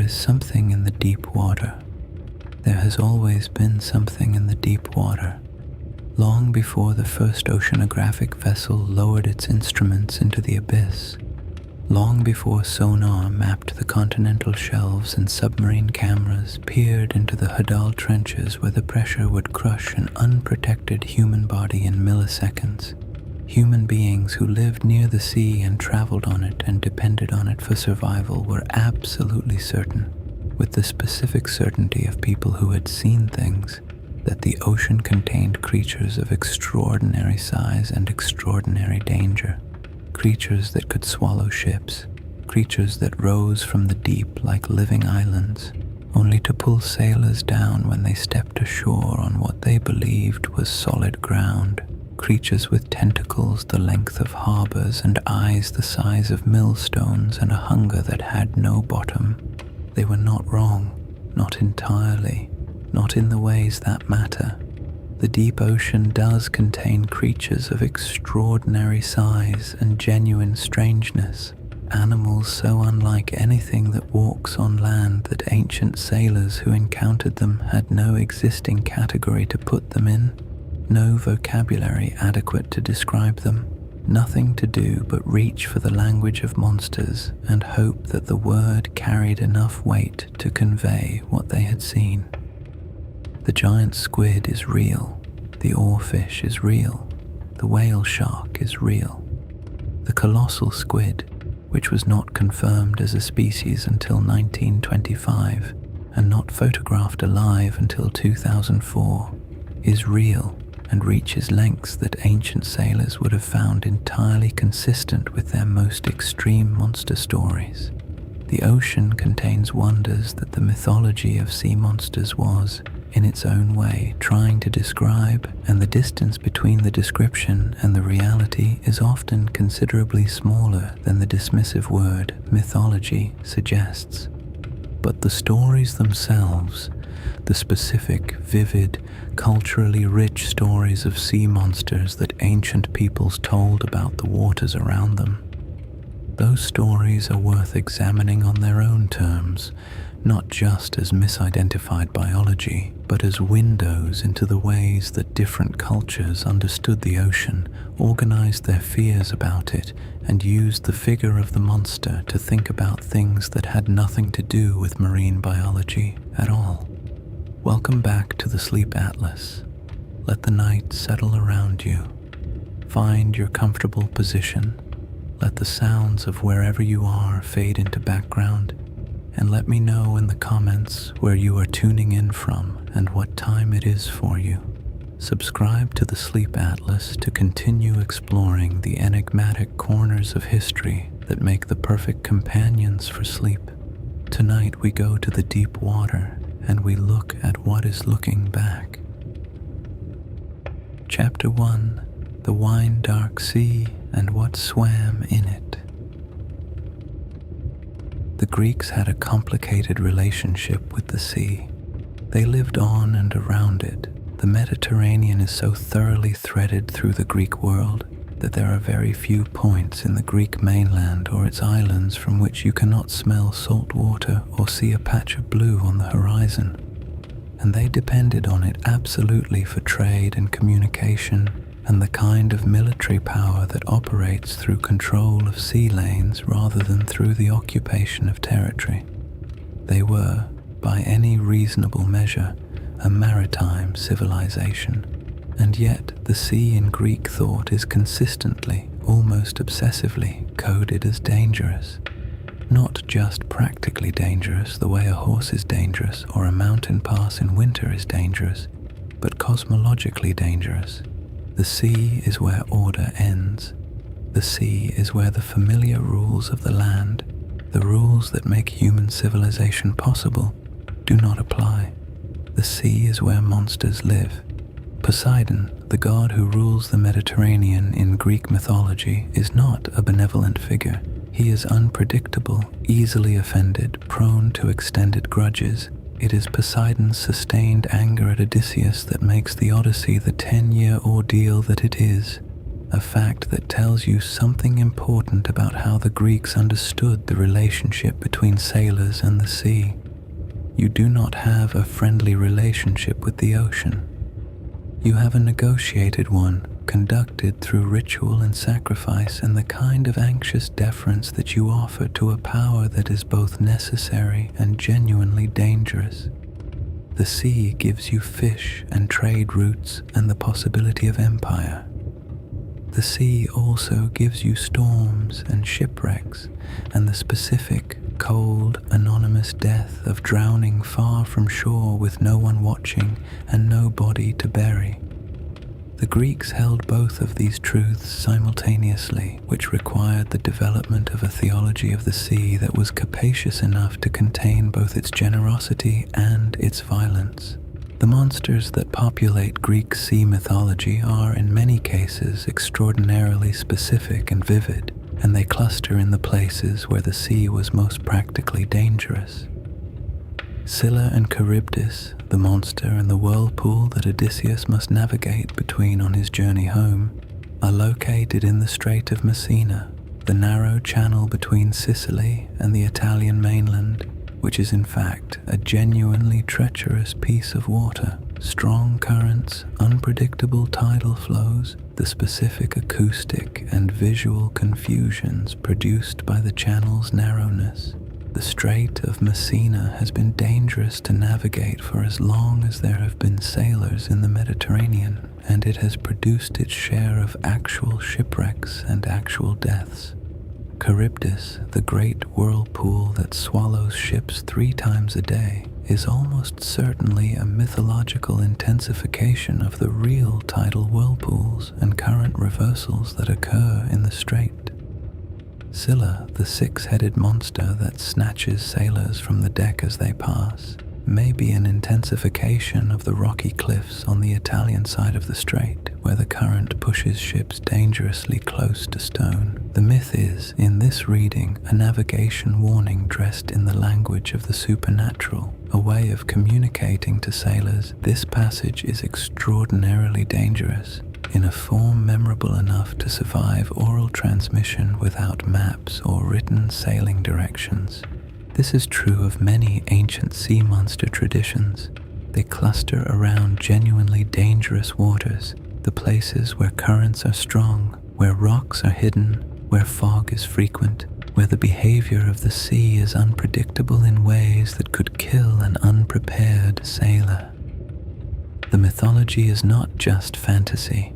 is something in the deep water. There has always been something in the deep water. Long before the first oceanographic vessel lowered its instruments into the abyss, long before sonar mapped the continental shelves and submarine cameras peered into the Hydra trenches where the pressure would crush an unprotected human body in milliseconds, human beings who lived near the sea and traveled on it and depended on it for survival were absolutely certain, with the specific certainty of people who had seen things, that the ocean contained creatures of extraordinary size and extraordinary danger, creatures that could swallow ships, creatures that rose from the deep like living islands, only to pull sailors down when they stepped ashore on what they believed was solid ground, creatures with tentacles the length of harbors and eyes the size of millstones and a hunger that had no bottom. They were not wrong, not entirely, not in the ways that matter. The deep ocean does contain creatures of extraordinary size and genuine strangeness, animals so unlike anything that walks on land that ancient sailors who encountered them had no existing category to put them in, no vocabulary adequate to describe them, nothing to do but reach for the language of monsters and hope that the word carried enough weight to convey what they had seen. The giant squid is real, the oarfish is real, the whale shark is real. The colossal squid, which was not confirmed as a species until 1925 and not photographed alive until 2004, is real and reaches lengths that ancient sailors would have found entirely consistent with their most extreme monster stories. The ocean contains wonders that the mythology of sea monsters was, in its own way, trying to describe, and the distance between the description and the reality is often considerably smaller than the dismissive word mythology suggests. But the stories themselves, the specific, vivid, culturally rich stories of sea monsters that ancient peoples told about the waters around them, those stories are worth examining on their own terms, not just as misidentified biology, but as windows into the ways that different cultures understood the ocean, organized their fears about it, and used the figure of the monster to think about things that had nothing to do with marine biology at all. Welcome back to the Sleep Atlas. Let the night settle around you. Find your comfortable position. Let the sounds of wherever you are fade into background, and let me know in the comments where you are tuning in from and what time it is for you. Subscribe to the Sleep Atlas to continue exploring the enigmatic corners of history that make the perfect companions for sleep. Tonight we go to the deep water and we look at what is looking back. Chapter 1: The Wine-Dark Sea and What Swam in It. The Greeks had a complicated relationship with the sea. They lived on and around it. The Mediterranean is so thoroughly threaded through the Greek world that there are very few points in the Greek mainland or its islands from which you cannot smell salt water or see a patch of blue on the horizon. And they depended on it absolutely for trade and communication and the kind of military power that operates through control of sea lanes rather than through the occupation of territory. They were, by any reasonable measure, a maritime civilization, and yet the sea in Greek thought is consistently, almost obsessively, coded as dangerous. Not just practically dangerous the way a horse is dangerous or a mountain pass in winter is dangerous, but cosmologically dangerous. The sea is where order ends. The sea is where the familiar rules of the land, the rules that make human civilization possible, do not apply. The sea is where monsters live. Poseidon, the god who rules the Mediterranean in Greek mythology, is not a benevolent figure. He is unpredictable, easily offended, prone to extended grudges. It is Poseidon's sustained anger at Odysseus that makes the Odyssey the 10-year ordeal that it is. a fact that tells you something important about how the Greeks understood the relationship between sailors and the sea. You do not have a friendly relationship with the ocean. You have a negotiated one, conducted through ritual and sacrifice and the kind of anxious deference that you offer to a power that is both necessary and genuinely dangerous. The sea gives you fish and trade routes and the possibility of empire. The sea also gives you storms and shipwrecks and the specific, cold, anonymous death of drowning far from shore with no one watching and no body to bury. The Greeks held both of these truths simultaneously, which required the development of a theology of the sea that was capacious enough to contain both its generosity and its violence. The monsters that populate Greek sea mythology are, in many cases, extraordinarily specific and vivid, and they cluster in the places where the sea was most practically dangerous. Scylla and Charybdis, the monster and the whirlpool that Odysseus must navigate between on his journey home, are located in the Strait of Messina, the narrow channel between Sicily and the Italian mainland, which is in fact a genuinely treacherous piece of water. Strong currents, unpredictable tidal flows, the specific acoustic and visual confusions produced by the channel's narrowness. The Strait of Messina has been dangerous to navigate for as long as there have been sailors in the Mediterranean, and it has produced its share of actual shipwrecks and actual deaths. Charybdis, the great whirlpool that swallows ships 3 times a day, is almost certainly a mythological intensification of the real tidal whirlpools and current reversals that occur in the strait. Scylla, the 6-headed monster that snatches sailors from the deck as they pass, may be an intensification of the rocky cliffs on the Italian side of the strait, where the current pushes ships dangerously close to stone. The myth is, in this reading, a navigation warning dressed in the language of the supernatural, a way of communicating to sailors, this passage is extraordinarily dangerous, in a form memorable enough to survive oral transmission without maps or written sailing directions. This is true of many ancient sea monster traditions. They cluster around genuinely dangerous waters, the places where currents are strong, where rocks are hidden, where fog is frequent, where the behavior of the sea is unpredictable in ways that could kill an unprepared sailor. The mythology is not just fantasy.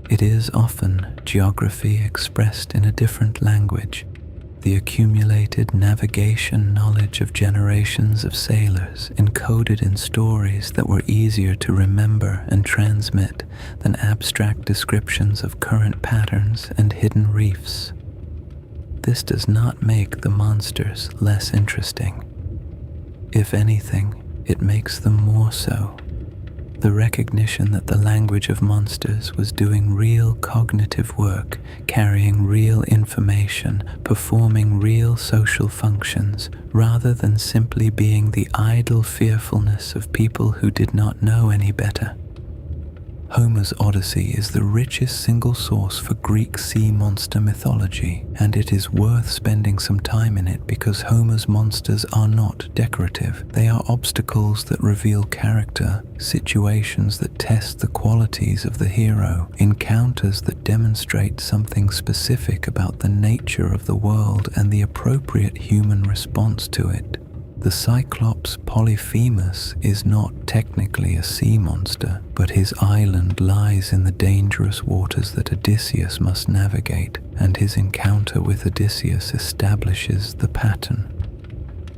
It is often geography expressed in a different language, the accumulated navigation knowledge of generations of sailors encoded in stories that were easier to remember and transmit than abstract descriptions of current patterns and hidden reefs. This does not make the monsters less interesting. If anything, it makes them more so. The recognition that the language of monsters was doing real cognitive work, carrying real information, performing real social functions, rather than simply being the idle fearfulness of people who did not know any better. Homer's Odyssey is the richest single source for Greek sea monster mythology, and it is worth spending some time in it because Homer's monsters are not decorative. They are obstacles that reveal character, situations that test the qualities of the hero, encounters that demonstrate something specific about the nature of the world and the appropriate human response to it. The Cyclops Polyphemus is not technically a sea monster, but his island lies in the dangerous waters that Odysseus must navigate, and his encounter with Odysseus establishes the pattern.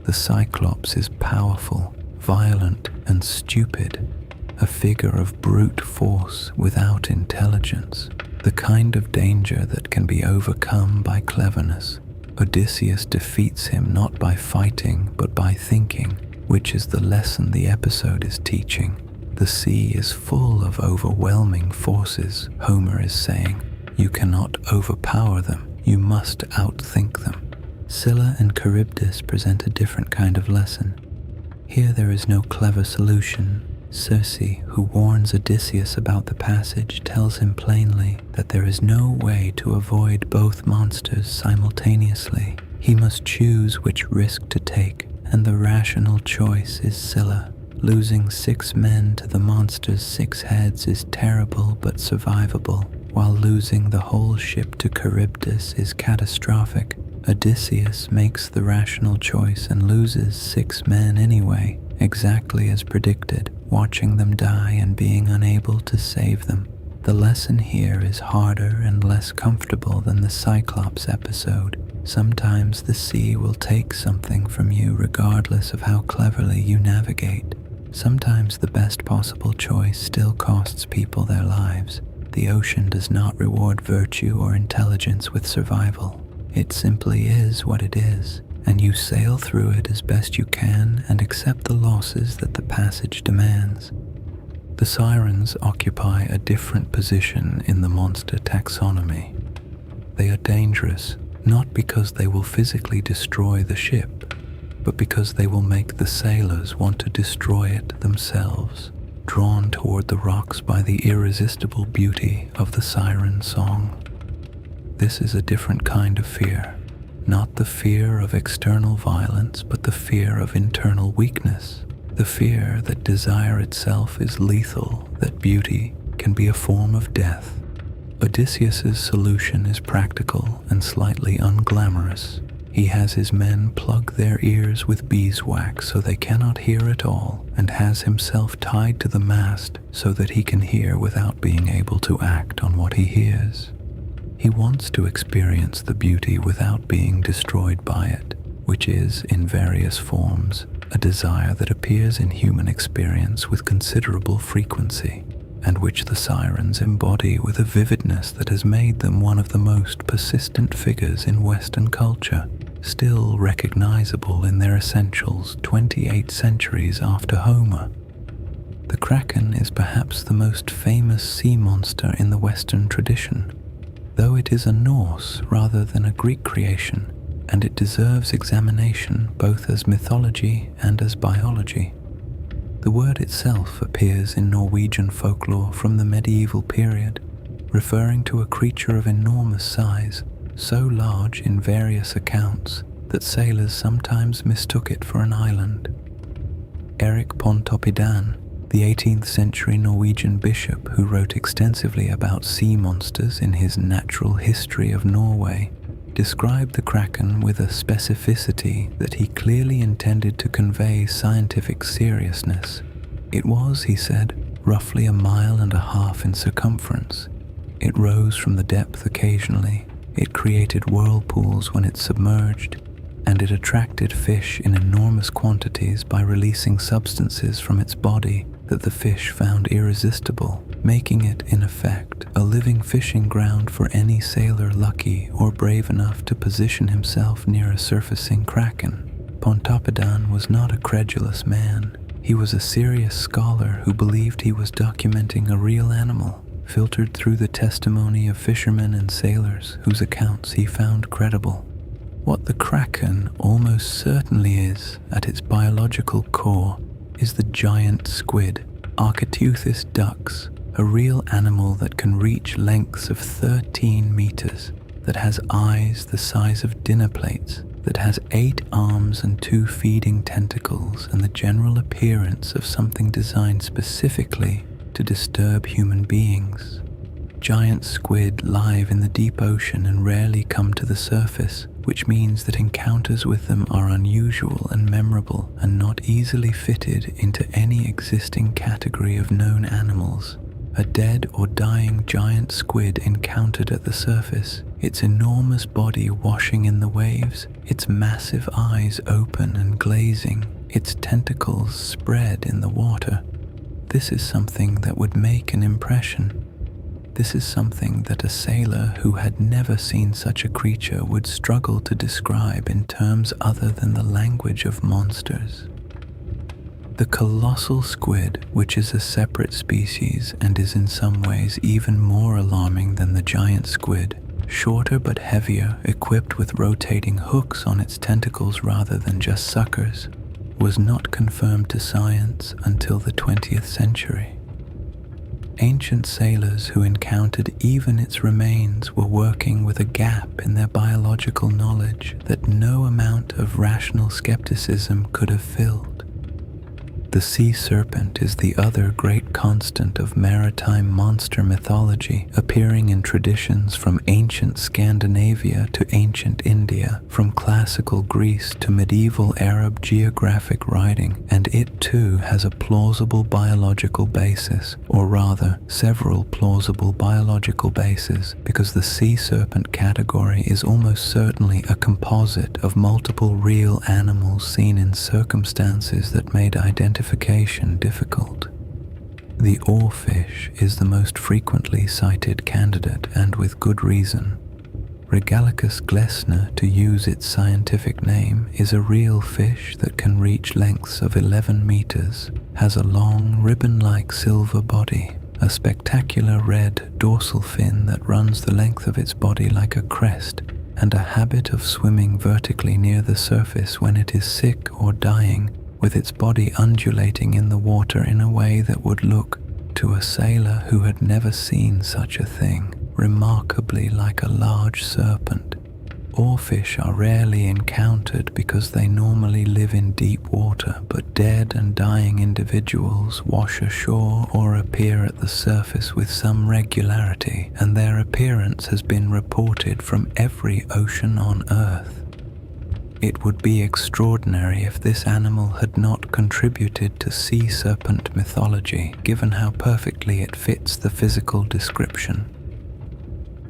The Cyclops is powerful, violent, and stupid, a figure of brute force without intelligence, the kind of danger that can be overcome by cleverness. Odysseus defeats him not by fighting, but by thinking, which is the lesson the episode is teaching. The sea is full of overwhelming forces, Homer is saying. You cannot overpower them, you must outthink them. Scylla and Charybdis present a different kind of lesson. Here there is no clever solution, Circe, who warns Odysseus about the passage, tells him plainly that there is no way to avoid both monsters simultaneously. He must choose which risk to take, and the rational choice is Scylla. Losing 6 men to the monster's 6 heads is terrible but survivable, while losing the whole ship to Charybdis is catastrophic. Odysseus makes the rational choice and loses 6 men anyway, exactly as predicted, watching them die and being unable to save them. The lesson here is harder and less comfortable than the Cyclops episode. Sometimes the sea will take something from you regardless of how cleverly you navigate. Sometimes the best possible choice still costs people their lives. The ocean does not reward virtue or intelligence with survival. It simply is what it is, and you sail through it as best you can and accept the losses that the passage demands. The sirens occupy a different position in the monster taxonomy. They are dangerous, not because they will physically destroy the ship, but because they will make the sailors want to destroy it themselves, drawn toward the rocks by the irresistible beauty of the siren song. This is a different kind of fear, not the fear of external violence, but the fear of internal weakness, the fear that desire itself is lethal, that beauty can be a form of death. Odysseus's solution is practical and slightly unglamorous. He has his men plug their ears with beeswax so they cannot hear at all, and has himself tied to the mast so that he can hear without being able to act on what he hears. He wants to experience the beauty without being destroyed by it, which is, in various forms, a desire that appears in human experience with considerable frequency, and which the sirens embody with a vividness that has made them one of the most persistent figures in Western culture, still recognizable in their essentials 28 centuries after Homer. The Kraken is perhaps the most famous sea monster in the Western tradition, though it is a Norse rather than a Greek creation, and it deserves examination both as mythology and as biology. The word itself appears in Norwegian folklore from the medieval period, referring to a creature of enormous size, so large in various accounts that sailors sometimes mistook it for an island. Erik Pontoppidan, the 18th century Norwegian bishop who wrote extensively about sea monsters in his Natural History of Norway, described the Kraken with a specificity that he clearly intended to convey scientific seriousness. It was, he said, roughly 1.5 miles in circumference. It rose from the depth occasionally, it created whirlpools when it submerged, and it attracted fish in enormous quantities by releasing substances from its body that the fish found irresistible, making it, in effect, a living fishing ground for any sailor lucky or brave enough to position himself near a surfacing kraken. Pontoppidan was not a credulous man. He was a serious scholar who believed he was documenting a real animal, filtered through the testimony of fishermen and sailors whose accounts he found credible. What the kraken almost certainly is, at its biological core, is the giant squid, Architeuthis dux, a real animal that can reach lengths of 13 meters, that has eyes the size of dinner plates, that has 8 arms and 2 feeding tentacles, and the general appearance of something designed specifically to disturb human beings. Giant squid live in the deep ocean and rarely come to the surface, which means that encounters with them are unusual and memorable and not easily fitted into any existing category of known animals. A dead or dying giant squid encountered at the surface, its enormous body washing in the waves, its massive eyes open and glazing, its tentacles spread in the water. This is something that would make an impression. This is something that a sailor who had never seen such a creature would struggle to describe in terms other than the language of monsters. The colossal squid, which is a separate species and is in some ways even more alarming than the giant squid, shorter but heavier, equipped with rotating hooks on its tentacles rather than just suckers, was not confirmed to science until the 20th century. Ancient sailors who encountered even its remains were working with a gap in their biological knowledge that no amount of rational skepticism could have filled. The sea serpent is the other great constant of maritime monster mythology, appearing in traditions from ancient Scandinavia to ancient India, from classical Greece to medieval Arab geographic writing, and it too has a plausible biological basis, or rather, several plausible biological bases, because the sea serpent category is almost certainly a composite of multiple real animals seen in circumstances that made identification difficult. The oarfish is the most frequently cited candidate, and with good reason. Regalicus glessner, to use its scientific name, is a real fish that can reach lengths of 11 meters, has a long ribbon-like silver body, a spectacular red dorsal fin that runs the length of its body like a crest, and a habit of swimming vertically near the surface when it is sick or dying, with its body undulating in the water in a way that would look, to a sailor who had never seen such a thing, remarkably like a large serpent. Oarfish are rarely encountered because they normally live in deep water, but dead and dying individuals wash ashore or appear at the surface with some regularity, and their appearance has been reported from every ocean on Earth. It would be extraordinary if this animal had not contributed to sea serpent mythology, given how perfectly it fits the physical description.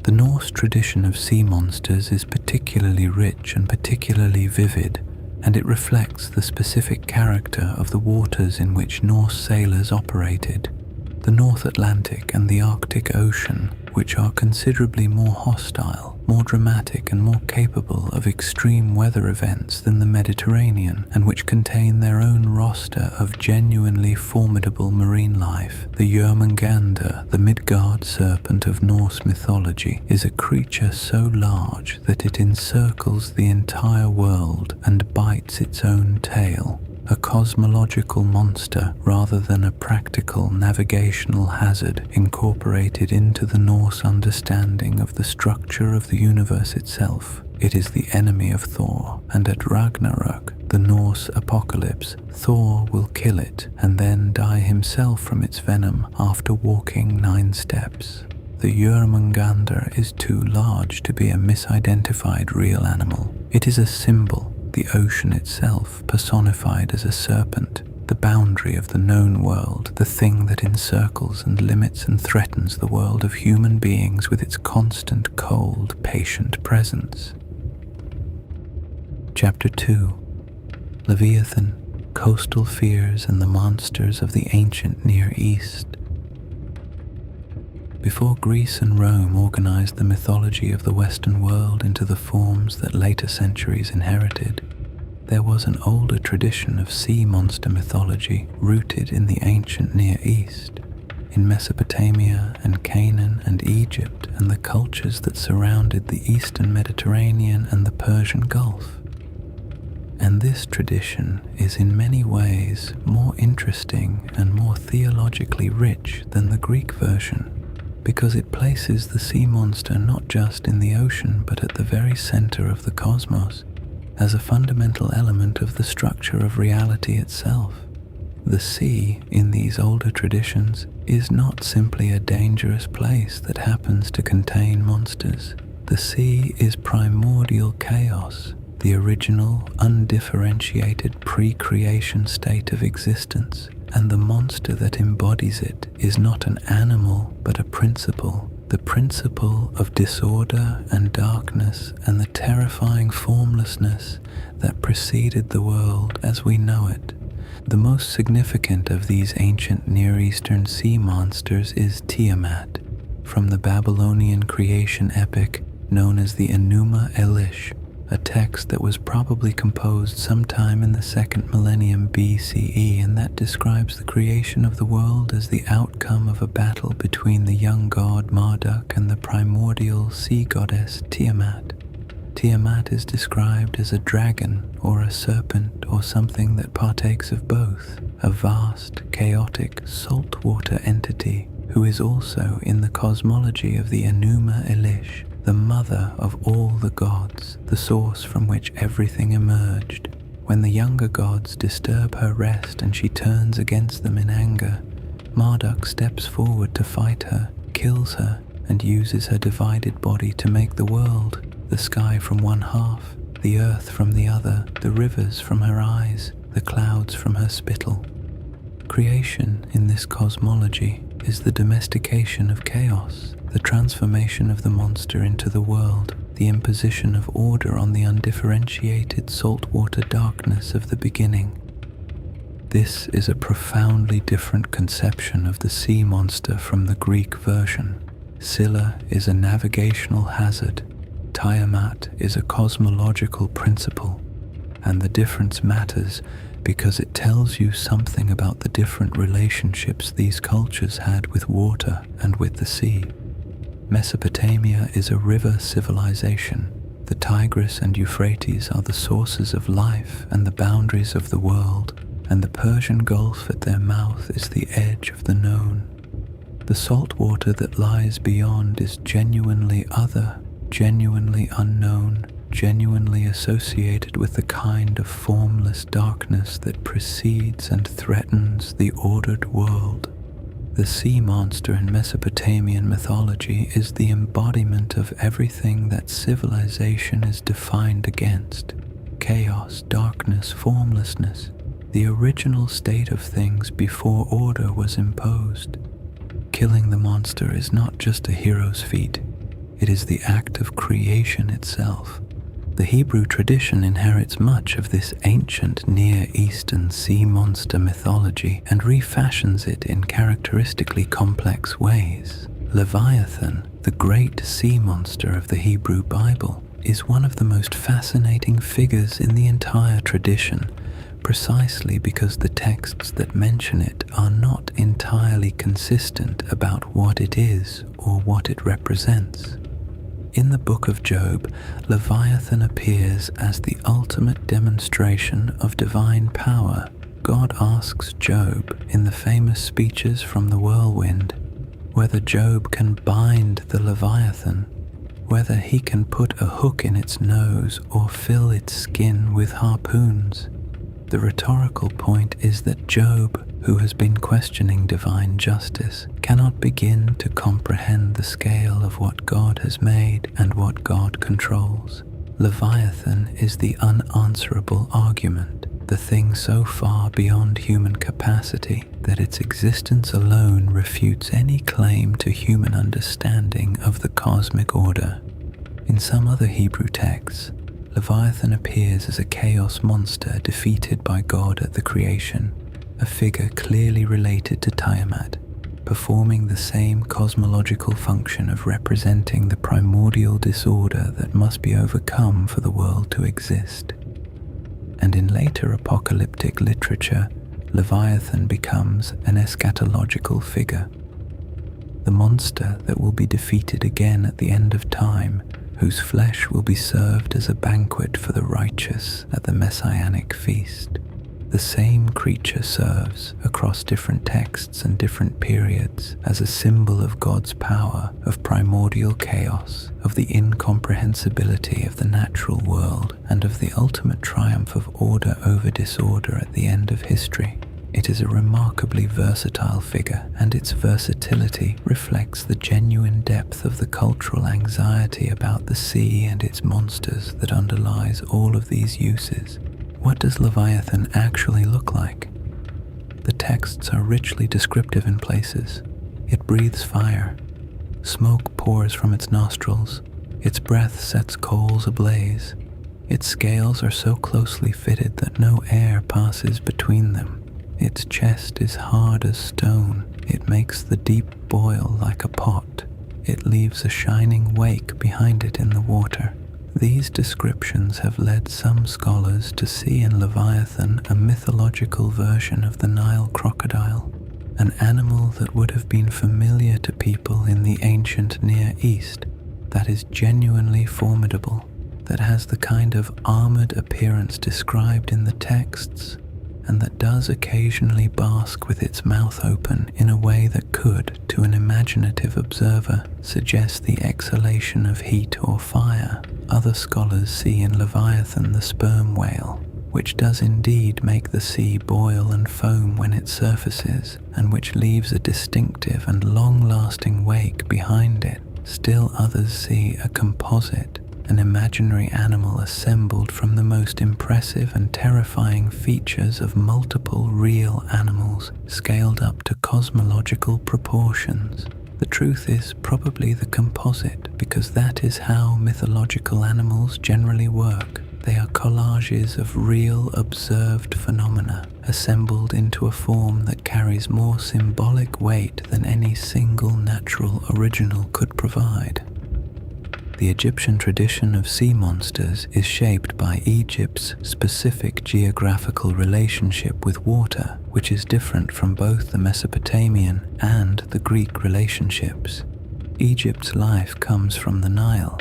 The Norse tradition of sea monsters is particularly rich and particularly vivid, and it reflects the specific character of the waters in which Norse sailors operated, the North Atlantic and the Arctic Ocean, which are considerably more hostile, more dramatic and more capable of extreme weather events than the Mediterranean, and which contain their own roster of genuinely formidable marine life. The Jörmungandr, the Midgard serpent of Norse mythology, is a creature so large that it encircles the entire world and bites its own tail. A cosmological monster rather than a practical navigational hazard incorporated into the Norse understanding of the structure of the universe itself. It is the enemy of Thor, and at Ragnarok, the Norse apocalypse, Thor will kill it and then die himself from its venom after walking 9 steps. The Jörmungandr is too large to be a misidentified real animal. It is a symbol, the ocean itself personified as a serpent, the boundary of the known world, the thing that encircles and limits and threatens the world of human beings with its constant, cold, patient presence. Chapter 2. Leviathan, Coastal Fears and the Monsters of the Ancient Near East. Before Greece and Rome organized the mythology of the Western world into the forms that later centuries inherited, there was an older tradition of sea monster mythology rooted in the ancient Near East, in Mesopotamia and Canaan and Egypt and the cultures that surrounded the Eastern Mediterranean and the Persian Gulf. And this tradition is in many ways more interesting and more theologically rich than the Greek version, because it places the sea monster not just in the ocean but at the very center of the cosmos, as a fundamental element of the structure of reality itself. The sea, in these older traditions, is not simply a dangerous place that happens to contain monsters. The sea is primordial chaos, the original, undifferentiated pre-creation state of existence, and the monster that embodies it is not an animal but a principle, the principle of disorder and darkness and the terrifying formlessness that preceded the world as we know it. The most significant of these ancient Near Eastern sea monsters is Tiamat, from the Babylonian creation epic known as the Enuma Elish, a text that was probably composed sometime in the 2nd millennium BCE, and that describes the creation of the world as the outcome of a battle between the young god Marduk and the primordial sea goddess Tiamat. Tiamat is described as a dragon or a serpent or something that partakes of both, a vast, chaotic, saltwater entity who is also in the cosmology of the Enuma Elish, the mother of all the gods, the source from which everything emerged. When the younger gods disturb her rest and she turns against them in anger, Marduk steps forward to fight her, kills her, and uses her divided body to make the world, the sky from one half, the earth from the other, the rivers from her eyes, the clouds from her spittle. Creation in this cosmology is the domestication of chaos, the transformation of the monster into the world, the imposition of order on the undifferentiated saltwater darkness of the beginning. This is a profoundly different conception of the sea monster from the Greek version. Scylla is a navigational hazard, Tiamat is a cosmological principle, and the difference matters because it tells you something about the different relationships these cultures had with water and with the sea. Mesopotamia is a river civilization. The Tigris and Euphrates are the sources of life and the boundaries of the world, and the Persian Gulf at their mouth is the edge of the known. The salt water that lies beyond is genuinely other, genuinely unknown, genuinely associated with the kind of formless darkness that precedes and threatens the ordered world. The sea monster in Mesopotamian mythology is the embodiment of everything that civilization is defined against: chaos, darkness, formlessness, the original state of things before order was imposed. Killing the monster is not just a hero's feat, it is the act of creation itself. The Hebrew tradition inherits much of this ancient Near Eastern sea monster mythology and refashions it in characteristically complex ways. Leviathan, the great sea monster of the Hebrew Bible, is one of the most fascinating figures in the entire tradition, precisely because the texts that mention it are not entirely consistent about what it is or what it represents. In the book of Job, Leviathan appears as the ultimate demonstration of divine power. God asks Job in the famous speeches from the whirlwind whether Job can bind the Leviathan, whether he can put a hook in its nose or fill its skin with harpoons. The rhetorical point is that Job, who has been questioning divine justice, cannot begin to comprehend the scale of what God has made and what God controls. Leviathan is the unanswerable argument, the thing so far beyond human capacity that its existence alone refutes any claim to human understanding of the cosmic order. In some other Hebrew texts, Leviathan appears as a chaos monster defeated by God at the creation, a figure clearly related to Tiamat, performing the same cosmological function of representing the primordial disorder that must be overcome for the world to exist. And in later apocalyptic literature, Leviathan becomes an eschatological figure, the monster that will be defeated again at the end of time, whose flesh will be served as a banquet for the righteous at the messianic feast. The same creature serves, across different texts and different periods, as a symbol of God's power, of primordial chaos, of the incomprehensibility of the natural world, and of the ultimate triumph of order over disorder at the end of history. It is a remarkably versatile figure, and its versatility reflects the genuine depth of the cultural anxiety about the sea and its monsters that underlies all of these uses. What does Leviathan actually look like? The texts are richly descriptive in places. It breathes fire. Smoke pours from its nostrils. Its breath sets coals ablaze. Its scales are so closely fitted that no air passes between them. Its chest is hard as stone. It makes the deep boil like a pot. It leaves a shining wake behind it in the water. These descriptions have led some scholars to see in Leviathan a mythological version of the Nile crocodile, an animal that would have been familiar to people in the ancient Near East, that is genuinely formidable, that has the kind of armored appearance described in the texts, and that does occasionally bask with its mouth open in a way that could, to an imaginative observer, suggest the exhalation of heat or fire other scholars see in Leviathan the sperm whale, which does indeed make the sea boil and foam when it surfaces, and which leaves a distinctive and long-lasting wake behind it. Still others see a composite, an imaginary animal assembled from the most impressive and terrifying features of multiple real animals scaled up to cosmological proportions. The truth is probably the composite, because that is how mythological animals generally work. They are collages of real observed phenomena, assembled into a form that carries more symbolic weight than any single natural original could provide. The Egyptian tradition of sea monsters is shaped by Egypt's specific geographical relationship with water, which is different from both the Mesopotamian and the Greek relationships. Egypt's life comes from the Nile,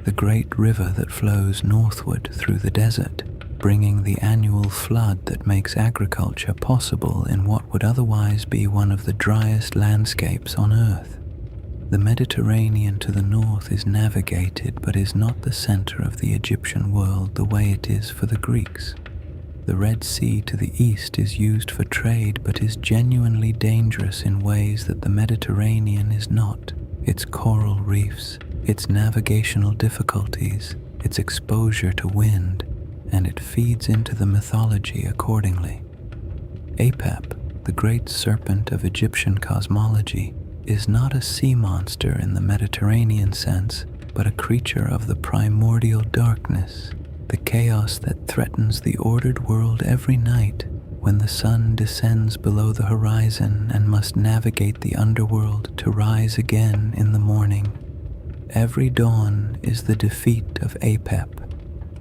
the great river that flows northward through the desert, bringing the annual flood that makes agriculture possible in what would otherwise be one of the driest landscapes on Earth. The Mediterranean to the north is navigated but is not the center of the Egyptian world the way it is for the Greeks. The Red Sea to the east is used for trade but is genuinely dangerous in ways that the Mediterranean is not. Its coral reefs, its navigational difficulties, its exposure to wind, and it feeds into the mythology accordingly. Apep, the great serpent of Egyptian cosmology, is not a sea monster in the Mediterranean sense, but a creature of the primordial darkness, the chaos that threatens the ordered world every night when the sun descends below the horizon and must navigate the underworld to rise again in the morning. Every dawn is the defeat of Apep.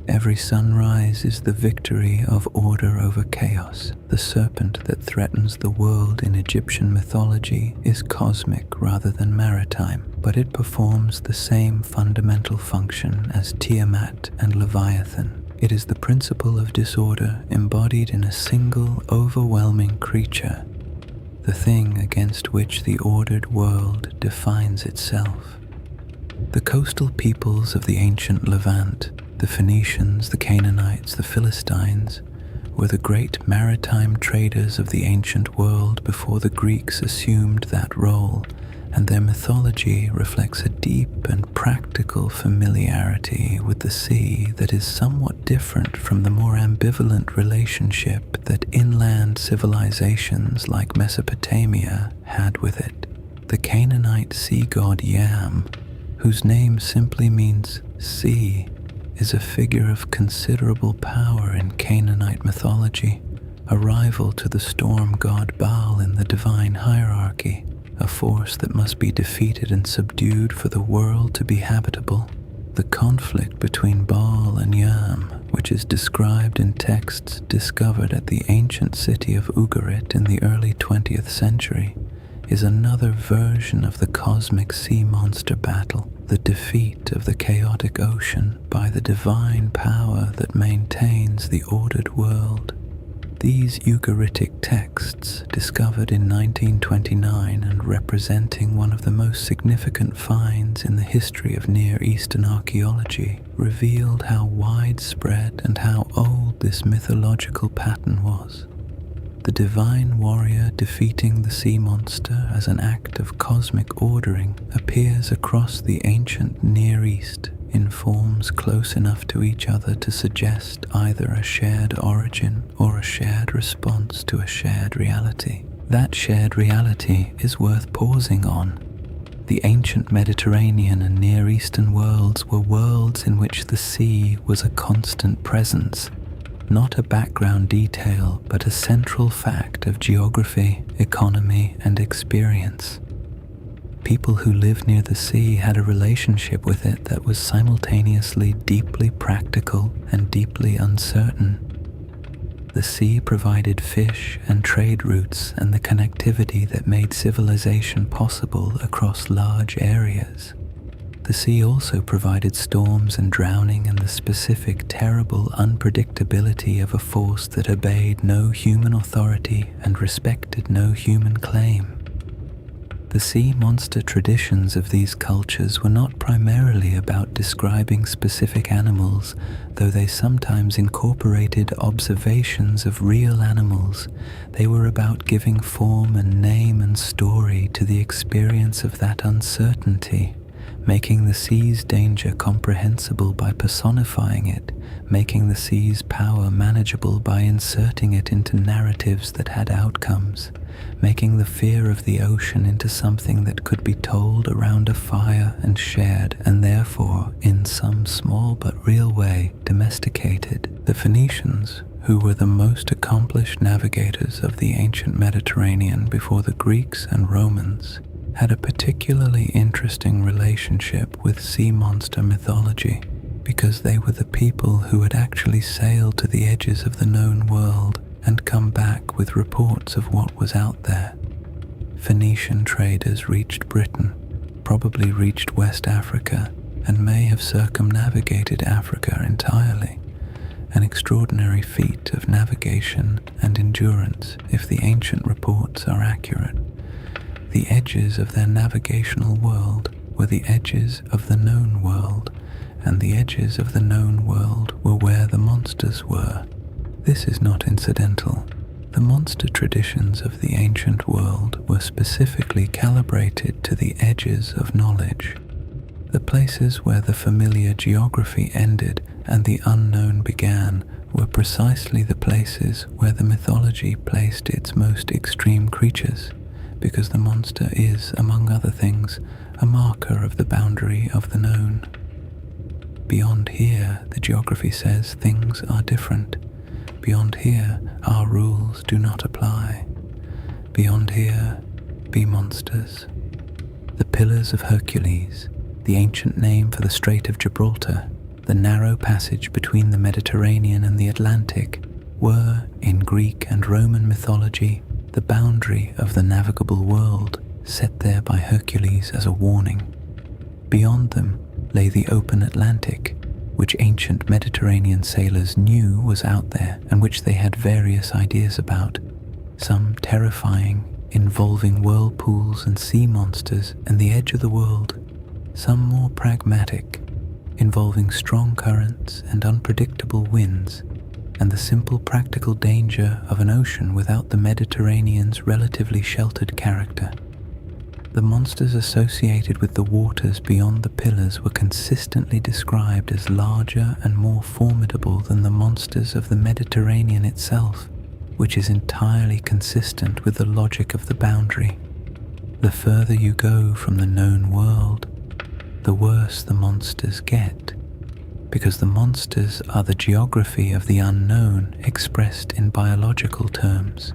Every sunrise is the victory of order over chaos. The serpent that threatens the world in Egyptian mythology is cosmic rather than maritime, but it performs the same fundamental function as Tiamat and Leviathan. It is the principle of disorder embodied in a single, overwhelming creature, the thing against which the ordered world defines itself. The coastal peoples of the ancient Levant, the Phoenicians, the Canaanites, the Philistines, were the great maritime traders of the ancient world before the Greeks assumed that role, and their mythology reflects a deep and practical familiarity with the sea that is somewhat different from the more ambivalent relationship that inland civilizations like Mesopotamia had with it. The Canaanite sea god Yam, whose name simply means sea, is a figure of considerable power in Canaanite mythology, a rival to the storm god Baal in the divine hierarchy, a force that must be defeated and subdued for the world to be habitable. The conflict between Baal and Yam, which is described in texts discovered at the ancient city of Ugarit in the early 20th century, is another version of the cosmic sea monster battle, the defeat of the chaotic ocean by the divine power that maintains the ordered world. These Ugaritic texts, discovered in 1929 and representing one of the most significant finds in the history of Near Eastern archaeology, revealed how widespread and how old this mythological pattern was. The divine warrior defeating the sea monster as an act of cosmic ordering appears across the ancient Near East in forms close enough to each other to suggest either a shared origin or a shared response to a shared reality. That shared reality is worth pausing on. The ancient Mediterranean and Near Eastern worlds were worlds in which the sea was a constant presence, not a background detail, but a central fact of geography, economy, and experience. People who lived near the sea had a relationship with it that was simultaneously deeply practical and deeply uncertain. The sea provided fish and trade routes and the connectivity that made civilization possible across large areas. The sea also provided storms and drowning and the specific, terrible unpredictability of a force that obeyed no human authority and respected no human claim. The sea monster traditions of these cultures were not primarily about describing specific animals, though they sometimes incorporated observations of real animals. They were about giving form and name and story to the experience of that uncertainty, making the sea's danger comprehensible by personifying it, making the sea's power manageable by inserting it into narratives that had outcomes, making the fear of the ocean into something that could be told around a fire and shared, and therefore, in some small but real way, domesticated. The Phoenicians, who were the most accomplished navigators of the ancient Mediterranean before the Greeks and Romans, had a particularly interesting relationship with sea monster mythology, because they were the people who had actually sailed to the edges of the known world and come back with reports of what was out there. Phoenician traders reached Britain, probably reached West Africa, and may have circumnavigated Africa entirely, an extraordinary feat of navigation and endurance if the ancient reports are accurate. The edges of their navigational world were the edges of the known world, and the edges of the known world were where the monsters were. This is not incidental. The monster traditions of the ancient world were specifically calibrated to the edges of knowledge. The places where the familiar geography ended and the unknown began were precisely the places where the mythology placed its most extreme creatures, because the monster is, among other things, a marker of the boundary of the known. Beyond here, the geography says, things are different. Beyond here, our rules do not apply. Beyond here, be monsters. The Pillars of Hercules, the ancient name for the Strait of Gibraltar, the narrow passage between the Mediterranean and the Atlantic, were, in Greek and Roman mythology, the boundary of the navigable world, set there by Hercules as a warning. Beyond them lay the open Atlantic, which ancient Mediterranean sailors knew was out there and which they had various ideas about, some terrifying, involving whirlpools and sea monsters and the edge of the world, some more pragmatic, involving strong currents and unpredictable winds, and the simple practical danger of an ocean without the Mediterranean's relatively sheltered character. The monsters associated with the waters beyond the pillars were consistently described as larger and more formidable than the monsters of the Mediterranean itself, which is entirely consistent with the logic of the boundary. The further you go from the known world, the worse the monsters get, because the monsters are the geography of the unknown expressed in biological terms.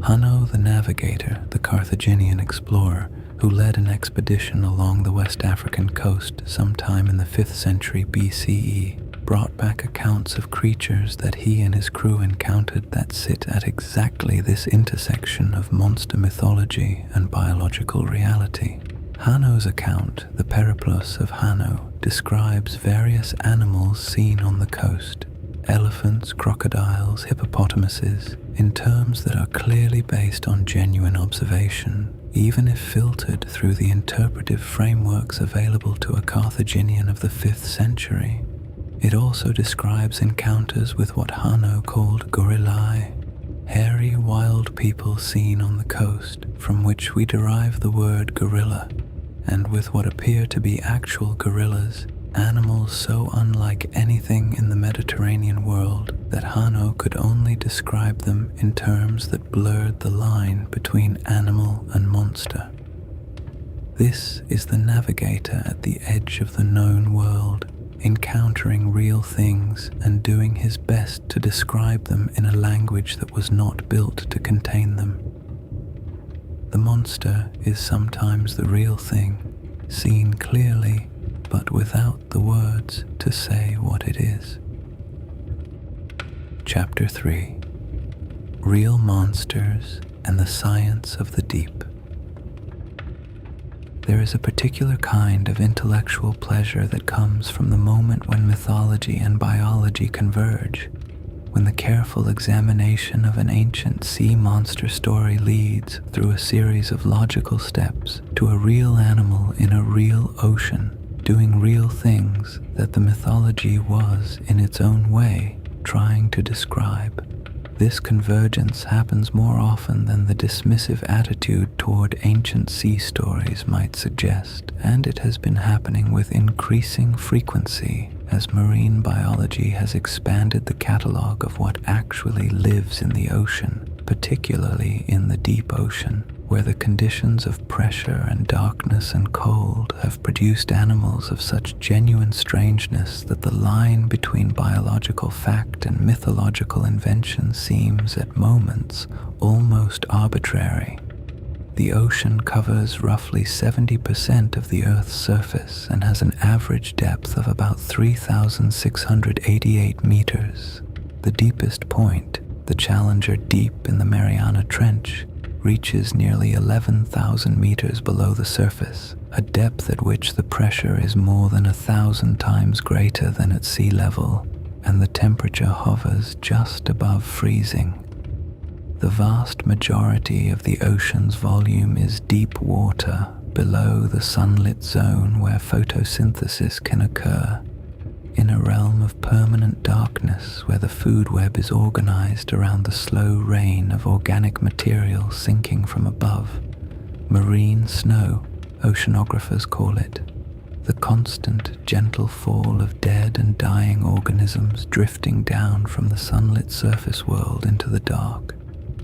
Hanno the Navigator, the Carthaginian explorer, who led an expedition along the West African coast sometime in the 5th century BCE, brought back accounts of creatures that he and his crew encountered that sit at exactly this intersection of monster mythology and biological reality. Hanno's account, the Periplus of Hanno, describes various animals seen on the coast, elephants, crocodiles, hippopotamuses, in terms that are clearly based on genuine observation, even if filtered through the interpretive frameworks available to a Carthaginian of the 5th century. It also describes encounters with what Hanno called gorillae, hairy wild people seen on the coast, from which we derive the word gorilla, and with what appear to be actual gorillas, animals so unlike anything in the Mediterranean world that Hanno could only describe them in terms that blurred the line between animal and monster. This is the navigator at the edge of the known world, encountering real things and doing his best to describe them in a language that was not built to contain them. The monster is sometimes the real thing, seen clearly but without the words to say what it is. Chapter 3: Real Monsters and the Science of the Deep. There is a particular kind of intellectual pleasure that comes from the moment when mythology and biology converge, when the careful examination of an ancient sea monster story leads through a series of logical steps to a real animal in a real ocean, doing real things that the mythology was, in its own way, trying to describe. This convergence happens more often than the dismissive attitude toward ancient sea stories might suggest, and it has been happening with increasing frequency as marine biology has expanded the catalogue of what actually lives in the ocean, particularly in the deep ocean, where the conditions of pressure and darkness and cold have produced animals of such genuine strangeness that the line between biological fact and mythological invention seems, at moments, almost arbitrary. The ocean covers roughly 70% of the Earth's surface and has an average depth of about 3,688 meters. The deepest point, the Challenger Deep in the Mariana Trench, reaches nearly 11,000 meters below the surface, a depth at which the pressure is more than 1,000 times greater than at sea level, and the temperature hovers just above freezing. The vast majority of the ocean's volume is deep water below the sunlit zone where photosynthesis can occur, in a realm of permanent darkness where the food web is organized around the slow rain of organic material sinking from above. Marine snow, oceanographers call it. The constant, gentle fall of dead and dying organisms drifting down from the sunlit surface world into the dark.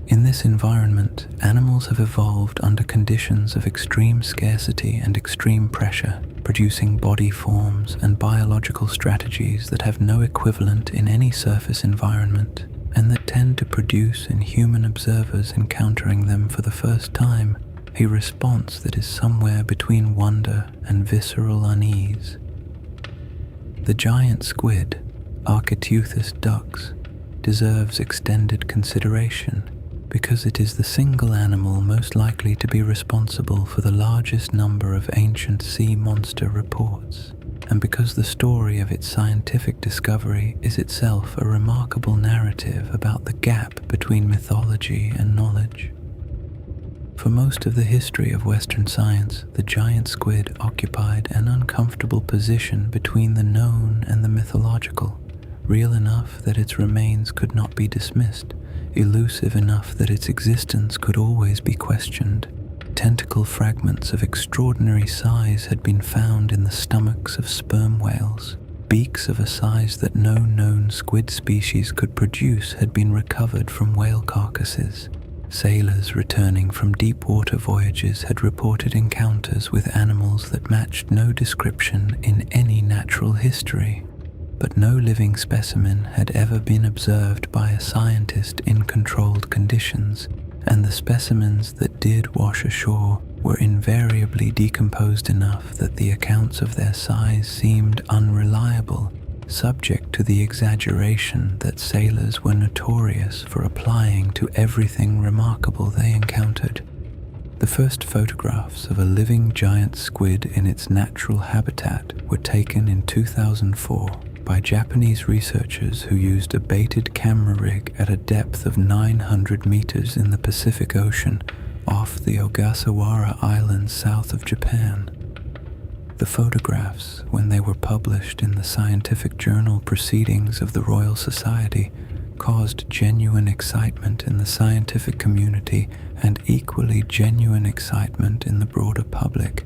In this environment, animals have evolved under conditions of extreme scarcity and extreme pressure, producing body forms and biological strategies that have no equivalent in any surface environment, and that tend to produce in human observers encountering them for the first time a response that is somewhere between wonder and visceral unease. The giant squid, Architeuthis dux, deserves extended consideration because it is the single animal most likely to be responsible for the largest number of ancient sea monster reports, and because the story of its scientific discovery is itself a remarkable narrative about the gap between mythology and knowledge. For most of the history of Western science, the giant squid occupied an uncomfortable position between the known and the mythological, real enough that its remains could not be dismissed, elusive enough that its existence could always be questioned. Tentacle fragments of extraordinary size had been found in the stomachs of sperm whales. Beaks of a size that no known squid species could produce had been recovered from whale carcasses. Sailors returning from deep water voyages had reported encounters with animals that matched no description in any natural history. But no living specimen had ever been observed by a scientist in controlled conditions, and the specimens that did wash ashore were invariably decomposed enough that the accounts of their size seemed unreliable, subject to the exaggeration that sailors were notorious for applying to everything remarkable they encountered. The first photographs of a living giant squid in its natural habitat were taken in 2004 by Japanese researchers who used a baited camera rig at a depth of 900 meters in the Pacific Ocean off the Ogasawara Islands south of Japan. The photographs, when they were published in the scientific journal Proceedings of the Royal Society, caused genuine excitement in the scientific community and equally genuine excitement in the broader public.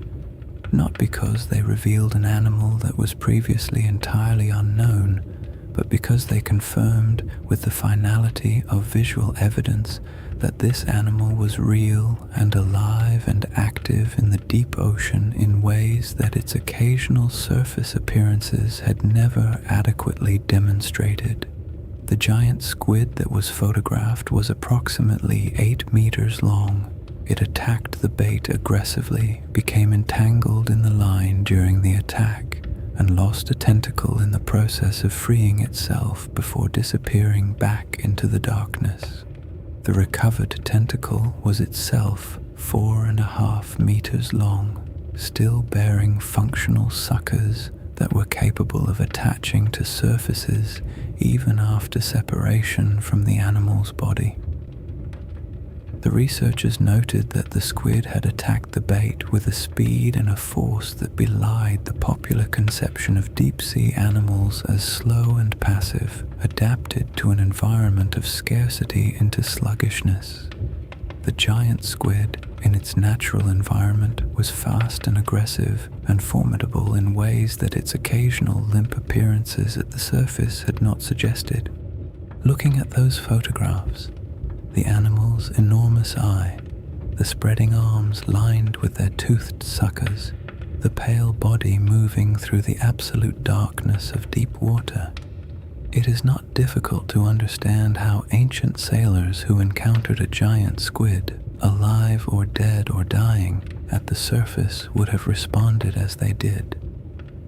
Not because they revealed an animal that was previously entirely unknown, but because they confirmed with the finality of visual evidence that this animal was real and alive and active in the deep ocean in ways that its occasional surface appearances had never adequately demonstrated. The giant squid that was photographed was approximately 8 meters long. It attacked the bait aggressively, became entangled in the line during the attack, and lost a tentacle in the process of freeing itself before disappearing back into the darkness. The recovered tentacle was itself 4.5 meters long. still bearing functional suckers that were capable of attaching to surfaces even after separation from the animal's body. The researchers noted that the squid had attacked the bait with a speed and a force that belied the popular conception of deep-sea animals as slow and passive, adapted to an environment of scarcity into sluggishness. The giant squid, in its natural environment, was fast and aggressive and formidable in ways that its occasional limp appearances at the surface had not suggested. Looking at those photographs, the animal's enormous eye, the spreading arms lined with their toothed suckers, the pale body moving through the absolute darkness of deep water, it is not difficult to understand how ancient sailors who encountered a giant squid, alive or dead or dying, at the surface would have responded as they did.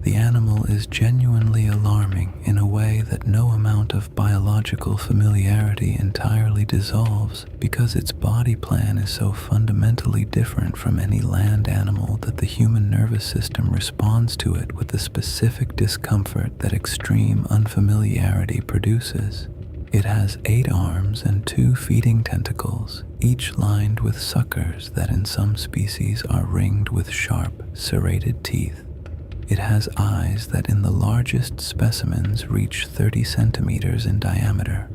The animal is genuinely alarming in a way that no amount of biological familiarity entirely dissolves, because its body plan is so fundamentally different from any land animal that the human nervous system responds to it with the specific discomfort that extreme unfamiliarity produces. It has 8 arms and 2 feeding tentacles, each lined with suckers that in some species are ringed with sharp, serrated teeth. It has eyes that in the largest specimens reach 30 centimeters in diameter,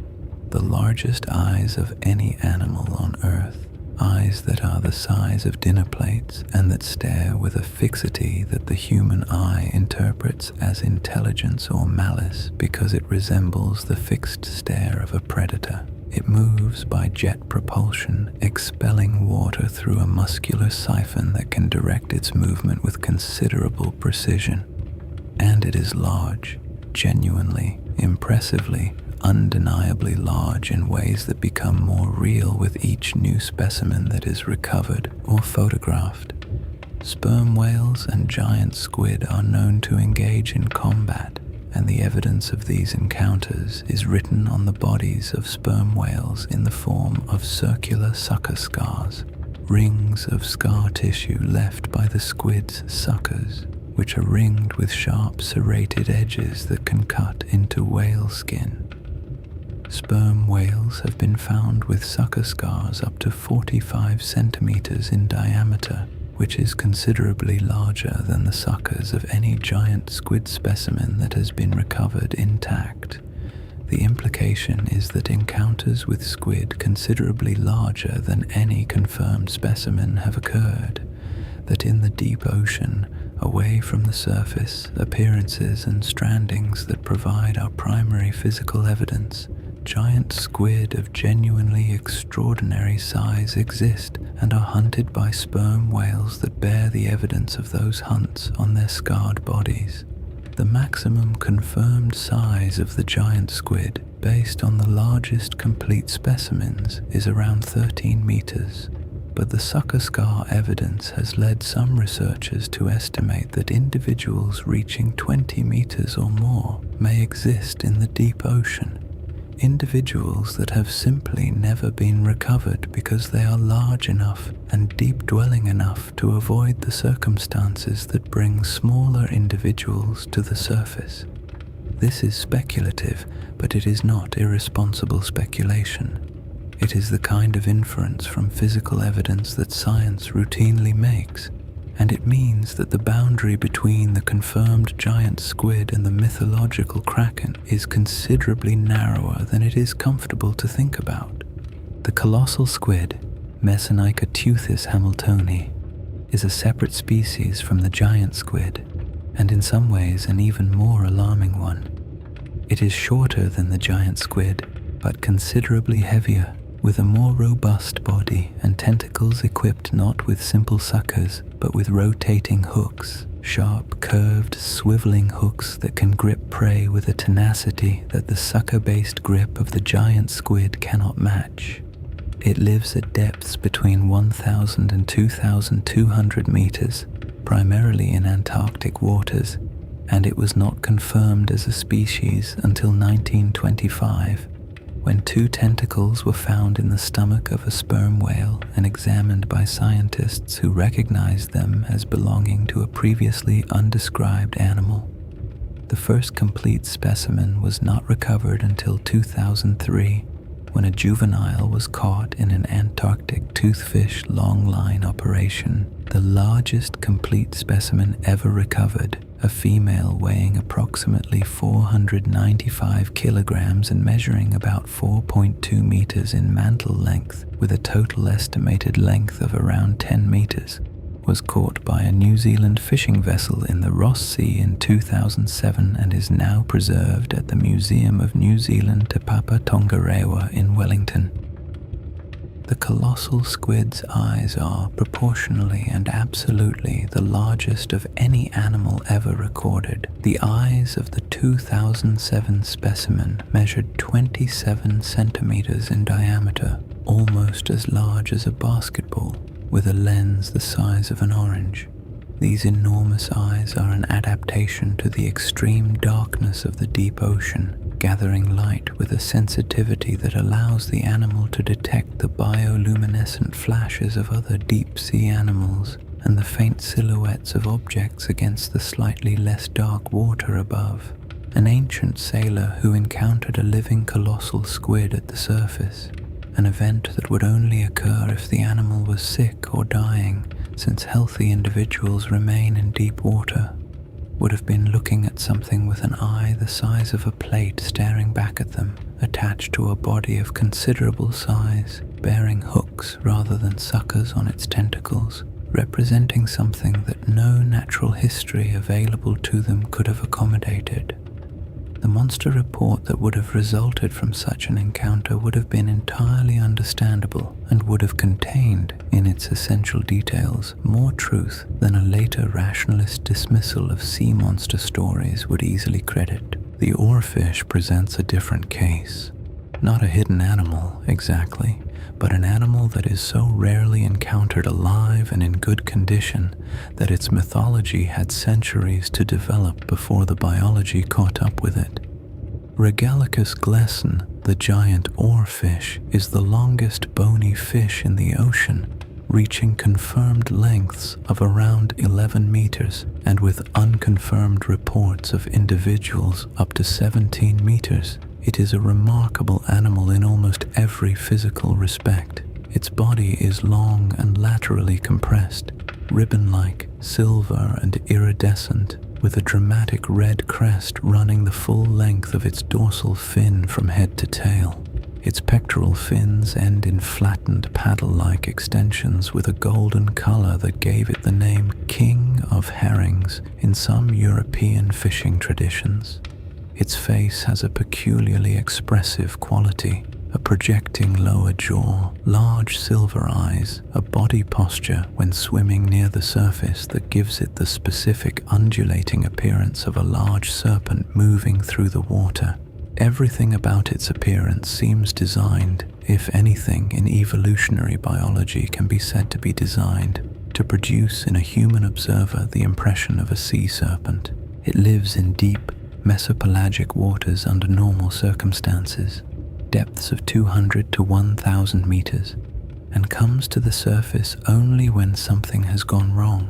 the largest eyes of any animal on Earth, eyes that are the size of dinner plates and that stare with a fixity that the human eye interprets as intelligence or malice because it resembles the fixed stare of a predator. It moves by jet propulsion, expelling water through a muscular siphon that can direct its movement with considerable precision. And it is large, genuinely, impressively, undeniably large in ways that become more real with each new specimen that is recovered or photographed. Sperm whales and giant squid are known to engage in combat, and the evidence of these encounters is written on the bodies of sperm whales in the form of circular sucker scars, rings of scar tissue left by the squid's suckers, which are ringed with sharp serrated edges that can cut into whale skin. Sperm whales have been found with sucker scars up to 45 centimeters in diameter, which is considerably larger than the suckers of any giant squid specimen that has been recovered intact. The implication is that encounters with squid considerably larger than any confirmed specimen have occurred, that in the deep ocean, away from the surface, appearances and strandings that provide our primary physical evidence, giant squid of genuinely extraordinary size exist and are hunted by sperm whales that bear the evidence of those hunts on their scarred bodies. The maximum confirmed size of the giant squid, based on the largest complete specimens, is around 13 meters, but the sucker scar evidence has led some researchers to estimate that individuals reaching 20 meters or more may exist in the deep ocean. Individuals that have simply never been recovered because they are large enough and deep-dwelling enough to avoid the circumstances that bring smaller individuals to the surface. This is speculative, but it is not irresponsible speculation. It is the kind of inference from physical evidence that science routinely makes, and it means that the boundary between the confirmed giant squid and the mythological kraken is considerably narrower than it is comfortable to think about. The colossal squid, Messonychoteuthis hamiltoni, is a separate species from the giant squid, and in some ways an even more alarming one. It is shorter than the giant squid, but considerably heavier, with a more robust body and tentacles equipped not with simple suckers, but with rotating hooks, sharp, curved, swiveling hooks that can grip prey with a tenacity that the sucker-based grip of the giant squid cannot match. It lives at depths between 1,000 and 2,200 meters, primarily in Antarctic waters, and it was not confirmed as a species until 1925, When 2 tentacles were found in the stomach of a sperm whale and examined by scientists who recognized them as belonging to a previously undescribed animal, the first complete specimen was not recovered until 2003, when a juvenile was caught in an Antarctic toothfish longline operation, the largest complete specimen ever recovered, a female weighing approximately 495 kilograms and measuring about 4.2 meters in mantle length, with a total estimated length of around 10 meters, was caught by a New Zealand fishing vessel in the Ross Sea in 2007 and is now preserved at the Museum of New Zealand Te Papa Tongarewa in Wellington. The colossal squid's eyes are, proportionally and absolutely, the largest of any animal ever recorded. The eyes of the 2007 specimen measured 27 centimeters in diameter, almost as large as a basketball, with a lens the size of an orange. These enormous eyes are an adaptation to the extreme darkness of the deep ocean, gathering light with a sensitivity that allows the animal to detect the bioluminescent flashes of other deep-sea animals and the faint silhouettes of objects against the slightly less dark water above. An ancient sailor who encountered a living colossal squid at the surface, an event that would only occur if the animal was sick or dying, since healthy individuals remain in deep water, would have been looking at something with an eye the size of a plate staring back at them, attached to a body of considerable size, bearing hooks rather than suckers on its tentacles, representing something that no natural history available to them could have accommodated. The monster report that would have resulted from such an encounter would have been entirely understandable and would have contained, in its essential details, more truth than a later rationalist dismissal of sea monster stories would easily credit. The oarfish presents a different case. Not a hidden animal, exactly, but an animal that is so rarely encountered alive and in good condition that its mythology had centuries to develop before the biology caught up with it. Regalicus glesson, the giant oarfish, is the longest bony fish in the ocean, reaching confirmed lengths of around 11 meters, and with unconfirmed reports of individuals up to 17 meters. It is a remarkable animal in almost every physical respect. Its body is long and laterally compressed, ribbon-like, silver and iridescent, with a dramatic red crest running the full length of its dorsal fin from head to tail. Its pectoral fins end in flattened paddle-like extensions with a golden color that gave it the name King of Herrings in some European fishing traditions. Its face has a peculiarly expressive quality, a projecting lower jaw, large silver eyes, a body posture when swimming near the surface that gives it the specific undulating appearance of a large serpent moving through the water. Everything about its appearance seems designed, if anything in evolutionary biology can be said to be designed, to produce in a human observer the impression of a sea serpent. It lives in deep, mesopelagic waters under normal circumstances, depths of 200 to 1,000 meters, and comes to the surface only when something has gone wrong,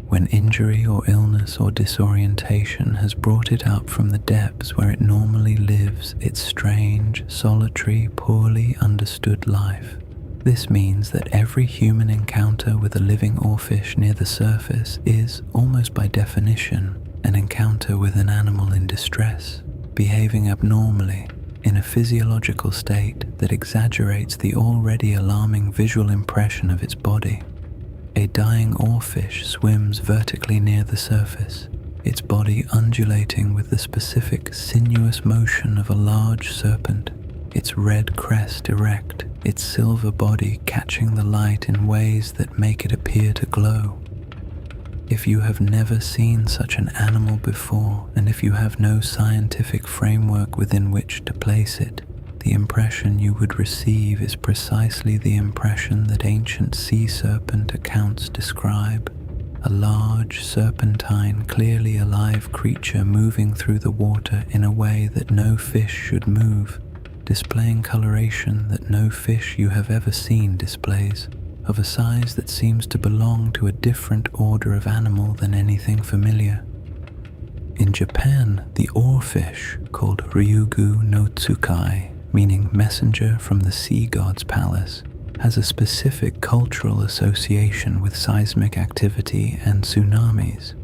when injury or illness or disorientation has brought it out from the depths where it normally lives its strange, solitary, poorly understood life. This means that every human encounter with a living oarfish near the surface is, almost by definition, an encounter with an animal in distress, behaving abnormally, in a physiological state that exaggerates the already alarming visual impression of its body. A dying oarfish swims vertically near the surface, its body undulating with the specific sinuous motion of a large serpent, its red crest erect, its silver body catching the light in ways that make it appear to glow. If you have never seen such an animal before, and if you have no scientific framework within which to place it, the impression you would receive is precisely the impression that ancient sea serpent accounts describe: a large, serpentine, clearly alive creature moving through the water in a way that no fish should move, displaying coloration that no fish you have ever seen displays, of a size that seems to belong to a different order of animal than anything familiar. In Japan, the oarfish, called Ryugu no Tsukai, meaning messenger from the sea god's palace, has a specific cultural association with seismic activity and tsunamis.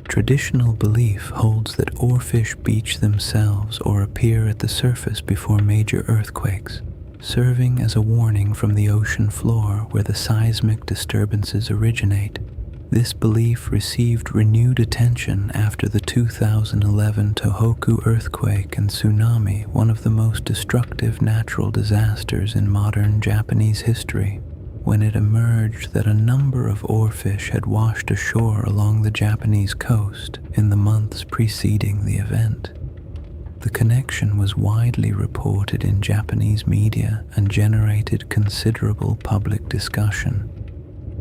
Traditional belief holds that oarfish beach themselves or appear at the surface before major earthquakes, serving as a warning from the ocean floor where the seismic disturbances originate. This belief received renewed attention after the 2011 Tohoku earthquake and tsunami, one of the most destructive natural disasters in modern Japanese history, when it emerged that a number of oarfish had washed ashore along the Japanese coast in the months preceding the event. The connection was widely reported in Japanese media and generated considerable public discussion.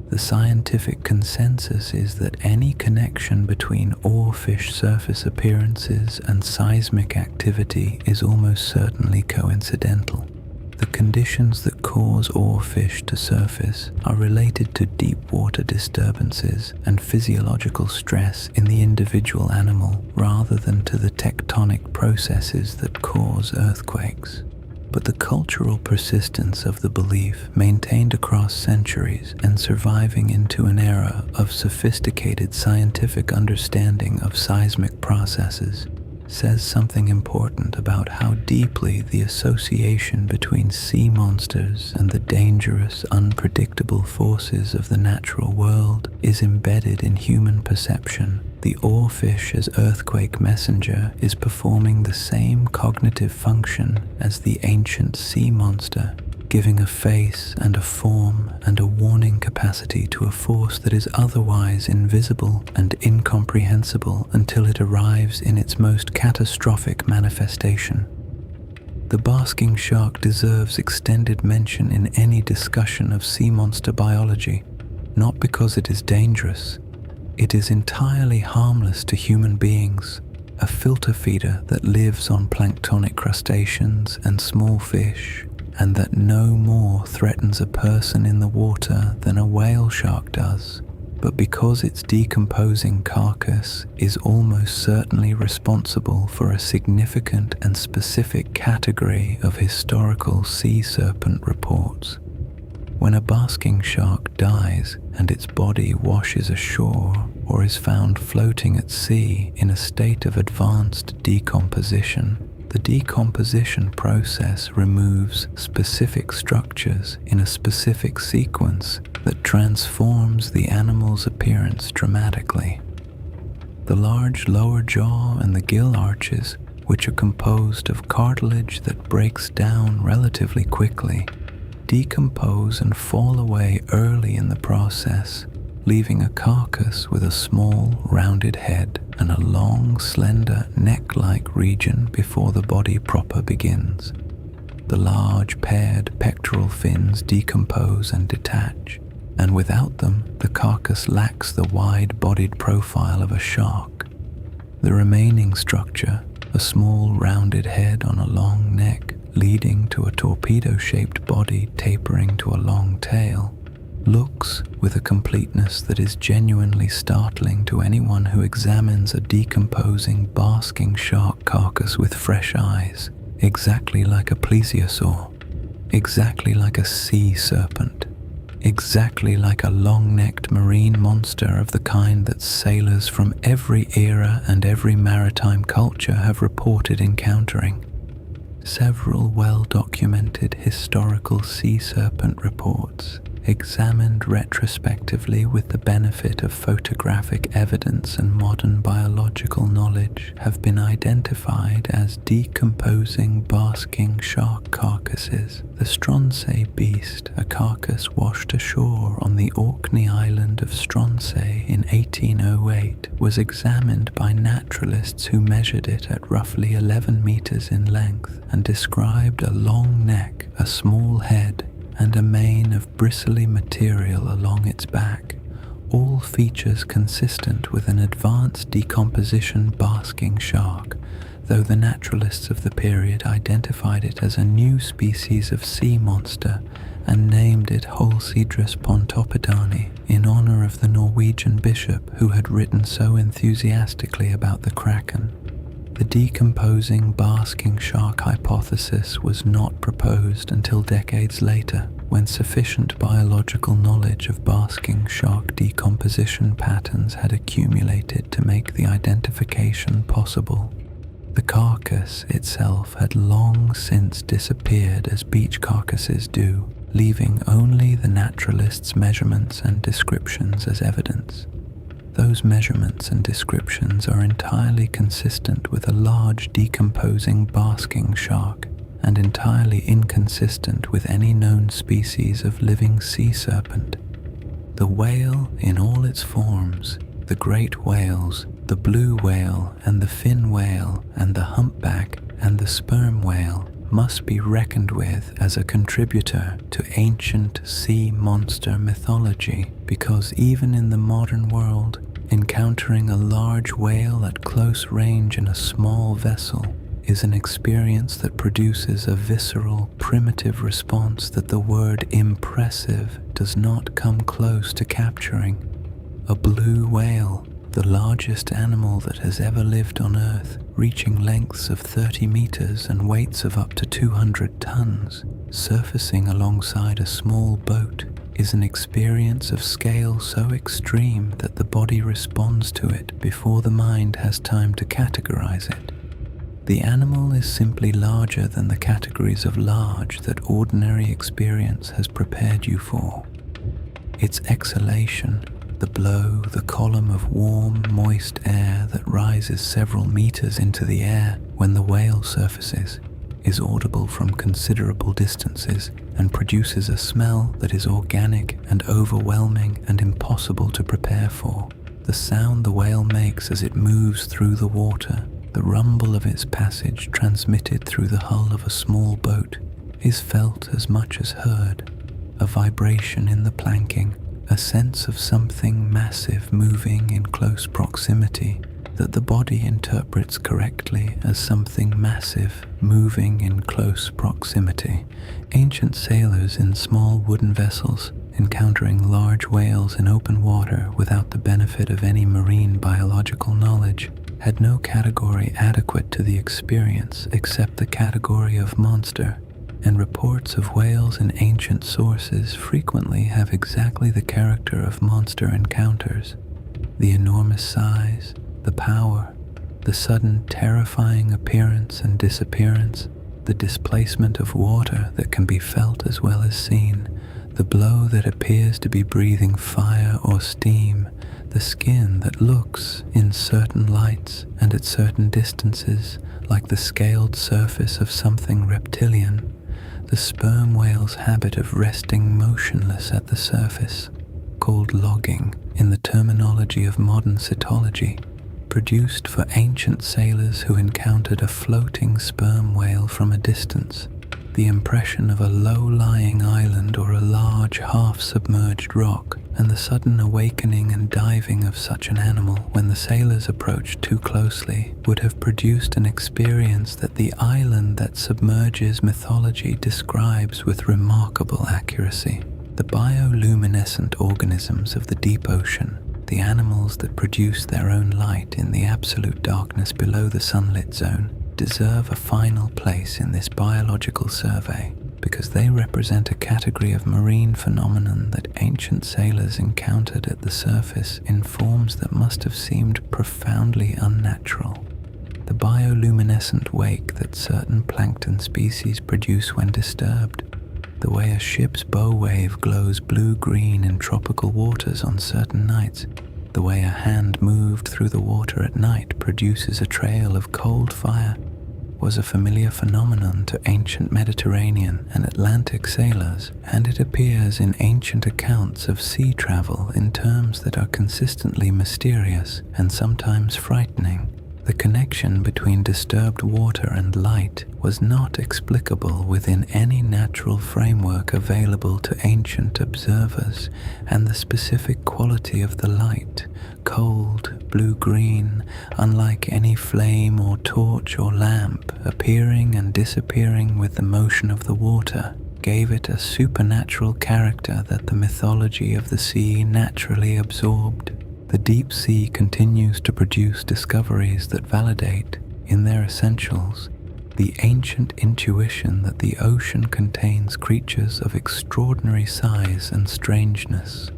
The scientific consensus is that any connection between oarfish surface appearances and seismic activity is almost certainly coincidental. The conditions that cause oarfish to surface are related to deep water disturbances and physiological stress in the individual animal rather than to the tectonic processes that cause earthquakes. But the cultural persistence of the belief, maintained across centuries and surviving into an era of sophisticated scientific understanding of seismic processes, says something important about how deeply the association between sea monsters and the dangerous, unpredictable forces of the natural world is embedded in human perception. The oarfish as earthquake messenger is performing the same cognitive function as the ancient sea monster, giving a face and a form and a warning capacity to a force that is otherwise invisible and incomprehensible until it arrives in its most catastrophic manifestation. The basking shark deserves extended mention in any discussion of sea monster biology, not because it is dangerous. It is entirely harmless to human beings, a filter feeder that lives on planktonic crustaceans and small fish, and that no more threatens a person in the water than a whale shark does, but because its decomposing carcass is almost certainly responsible for a significant and specific category of historical sea serpent reports. When a basking shark dies and its body washes ashore or is found floating at sea in a state of advanced decomposition, the decomposition process removes specific structures in a specific sequence that transforms the animal's appearance dramatically. The large lower jaw and the gill arches, which are composed of cartilage that breaks down relatively quickly, decompose and fall away early in the process, leaving a carcass with a small, rounded head and a long, slender, neck-like region before the body proper begins. The large, paired pectoral fins decompose and detach, and without them, the carcass lacks the wide-bodied profile of a shark. The remaining structure, a small, rounded head on a long neck, leading to a torpedo-shaped body tapering to a long tail, looks with a completeness that is genuinely startling to anyone who examines a decomposing basking shark carcass with fresh eyes, exactly like a plesiosaur, exactly like a sea serpent, exactly like a long-necked marine monster of the kind that sailors from every era and every maritime culture have reported encountering. Several well-documented historical sea serpent reports, examined retrospectively with the benefit of photographic evidence and modern biological knowledge, have been identified as decomposing basking shark carcasses. The Stronsay beast, a carcass washed ashore on the Orkney island of Stronsay in 1808, was examined by naturalists who measured it at roughly 11 meters in length and described a long neck, a small head, and a mane of bristly material along its back, all features consistent with an advanced decomposition basking shark though the naturalists of the period identified it as a new species of sea monster and named it Holsidrus pontopidani in honor of the Norwegian bishop who had written so enthusiastically about the kraken. The decomposing basking shark hypothesis was not proposed until decades later, when sufficient biological knowledge of basking shark decomposition patterns had accumulated to make the identification possible. The carcass itself had long since disappeared as beach carcasses do, leaving only the naturalists' measurements and descriptions as evidence. Those measurements and descriptions are entirely consistent with a large decomposing basking shark, and entirely inconsistent with any known species of living sea serpent. The whale in all its forms, the great whales, the blue whale and the fin whale and the humpback and the sperm whale, must be reckoned with as a contributor to ancient sea monster mythology, because even in the modern world, encountering a large whale at close range in a small vessel is an experience that produces a visceral, primitive response that the word impressive does not come close to capturing. A blue whale, the largest animal that has ever lived on Earth, reaching lengths of 30 meters and weights of up to 200 tons, surfacing alongside a small boat, is an experience of scale so extreme that the body responds to it before the mind has time to categorize it. The animal is simply larger than the categories of large that ordinary experience has prepared you for. Its exhalation, the blow, the column of warm, moist air that rises several meters into the air when the whale surfaces, is audible from considerable distances and produces a smell that is organic and overwhelming and impossible to prepare for. The sound the whale makes as it moves through the water, the rumble of its passage transmitted through the hull of a small boat, is felt as much as heard. A vibration in the planking, a sense of something massive moving in close proximity that the body interprets correctly as something massive moving in close proximity. Ancient sailors in small wooden vessels, encountering large whales in open water without the benefit of any marine biological knowledge, had no category adequate to the experience except the category of monster, and reports of whales in ancient sources frequently have exactly the character of monster encounters. The enormous size, the power, the sudden terrifying appearance and disappearance, the displacement of water that can be felt as well as seen, the blow that appears to be breathing fire or steam, the skin that looks, in certain lights and at certain distances, like the scaled surface of something reptilian, the sperm whale's habit of resting motionless at the surface, called logging in the terminology of modern cytology, produced for ancient sailors who encountered a floating sperm whale from a distance the impression of a low-lying island or a large half-submerged rock, and the sudden awakening and diving of such an animal when the sailors approached too closely would have produced an experience that the island that submerges mythology describes with remarkable accuracy. The bioluminescent organisms of the deep ocean, the animals that produce their own light in the absolute darkness below the sunlit zone, deserve a final place in this biological survey because they represent a category of marine phenomenon that ancient sailors encountered at the surface in forms that must have seemed profoundly unnatural. The bioluminescent wake that certain plankton species produce when disturbed, the way a ship's bow wave glows blue-green in tropical waters on certain nights, the way a hand moved through the water at night produces a trail of cold fire, was a familiar phenomenon to ancient Mediterranean and Atlantic sailors, and it appears in ancient accounts of sea travel in terms that are consistently mysterious and sometimes frightening. The connection between disturbed water and light was not explicable within any natural framework available to ancient observers, and the specific quality of the light, cold, blue-green, unlike any flame or torch or lamp, appearing and disappearing with the motion of the water, gave it a supernatural character that the mythology of the sea naturally absorbed. The deep sea continues to produce discoveries that validate, in their essentials, the ancient intuition that the ocean contains creatures of extraordinary size and strangeness.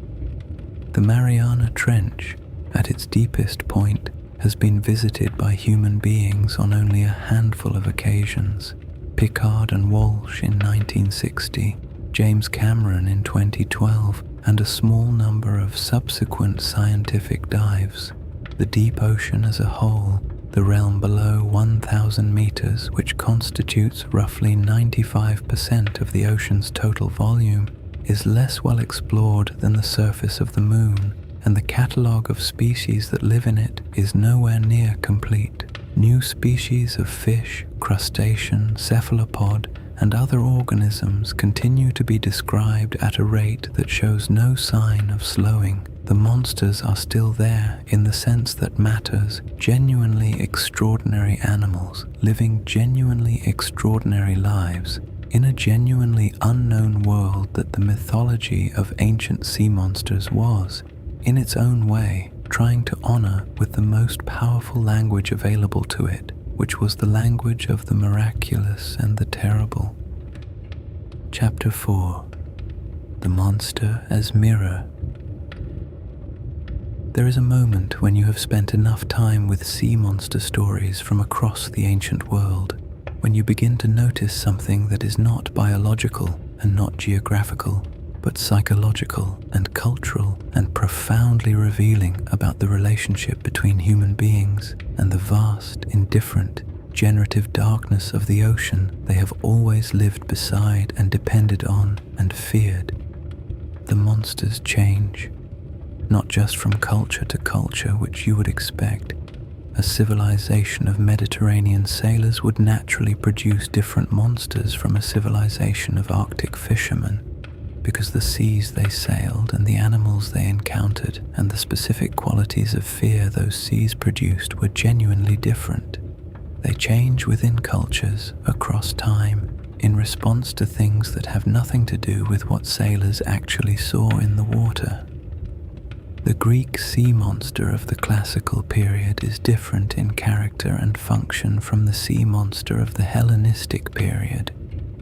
The Mariana Trench, at its deepest point, has been visited by human beings on only a handful of occasions. Pickard and Walsh in 1960, James Cameron in 2012, and a small number of subsequent scientific dives. The deep ocean as a whole, the realm below 1,000 meters, which constitutes roughly 95% of the ocean's total volume, is less well explored than the surface of the moon, and the catalogue of species that live in it is nowhere near complete. New species of fish, crustacean, cephalopod, and other organisms continue to be described at a rate that shows no sign of slowing. The monsters are still there in the sense that matters, genuinely extraordinary animals living genuinely extraordinary lives in a genuinely unknown world that the mythology of ancient sea monsters was, in its own way, trying to honor with the most powerful language available to it, which was the language of the miraculous and the terrible. Chapter 4. The Monster as Mirror. There is a moment when you have spent enough time with sea monster stories from across the ancient world, when you begin to notice something that is not biological and not geographical, but psychological and cultural and profoundly revealing about the relationship between human beings and the vast, indifferent, generative darkness of the ocean they have always lived beside and depended on and feared. The monsters change, not just from culture to culture, which you would expect. A civilization of Mediterranean sailors would naturally produce different monsters from a civilization of Arctic fishermen, because the seas they sailed and the animals they encountered and the specific qualities of fear those seas produced were genuinely different. They change within cultures, across time, in response to things that have nothing to do with what sailors actually saw in the water. The Greek sea monster of the classical period is different in character and function from the sea monster of the Hellenistic period,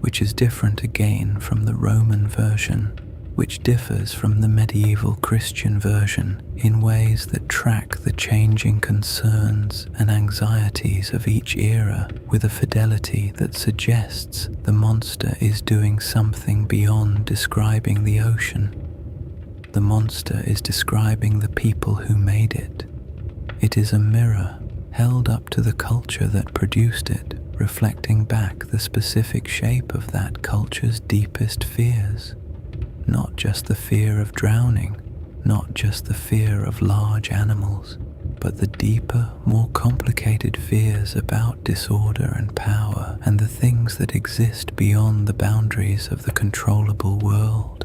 which is different again from the Roman version, which differs from the medieval Christian version in ways that track the changing concerns and anxieties of each era with a fidelity that suggests the monster is doing something beyond describing the ocean. The monster is describing the people who made it. It is a mirror held up to the culture that produced it, reflecting back the specific shape of that culture's deepest fears. Not just the fear of drowning, not just the fear of large animals, but the deeper, more complicated fears about disorder and power and the things that exist beyond the boundaries of the controllable world.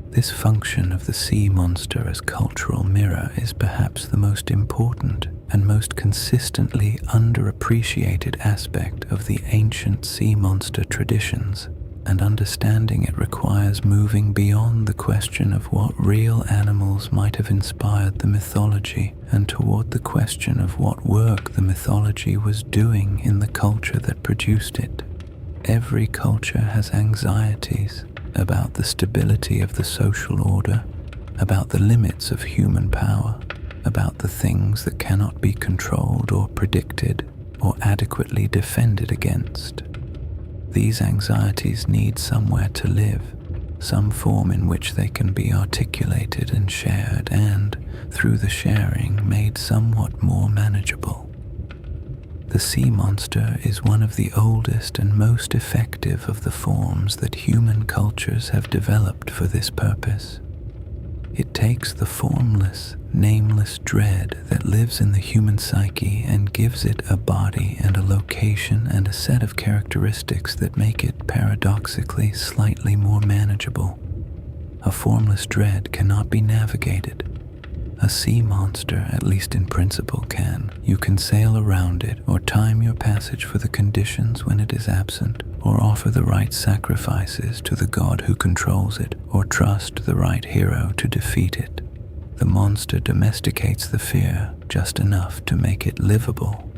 This function of the sea monster as cultural mirror is perhaps the most important and most consistently underappreciated aspect of the ancient sea monster traditions, and understanding it requires moving beyond the question of what real animals might have inspired the mythology and toward the question of what work the mythology was doing in the culture that produced it. Every culture has anxieties about the stability of the social order, about the limits of human power, about the things that cannot be controlled or predicted or adequately defended against. These anxieties need somewhere to live, some form in which they can be articulated and shared and, through the sharing, made somewhat more manageable. The sea monster is one of the oldest and most effective of the forms that human cultures have developed for this purpose. It takes the formless, nameless dread that lives in the human psyche and gives it a body and a location and a set of characteristics that make it paradoxically slightly more manageable. A formless dread cannot be navigated. A sea monster, at least in principle, can. You can sail around it, or time your passage for the conditions when it is absent, or offer the right sacrifices to the god who controls it, or trust the right hero to defeat it. The monster domesticates the fear just enough to make it livable.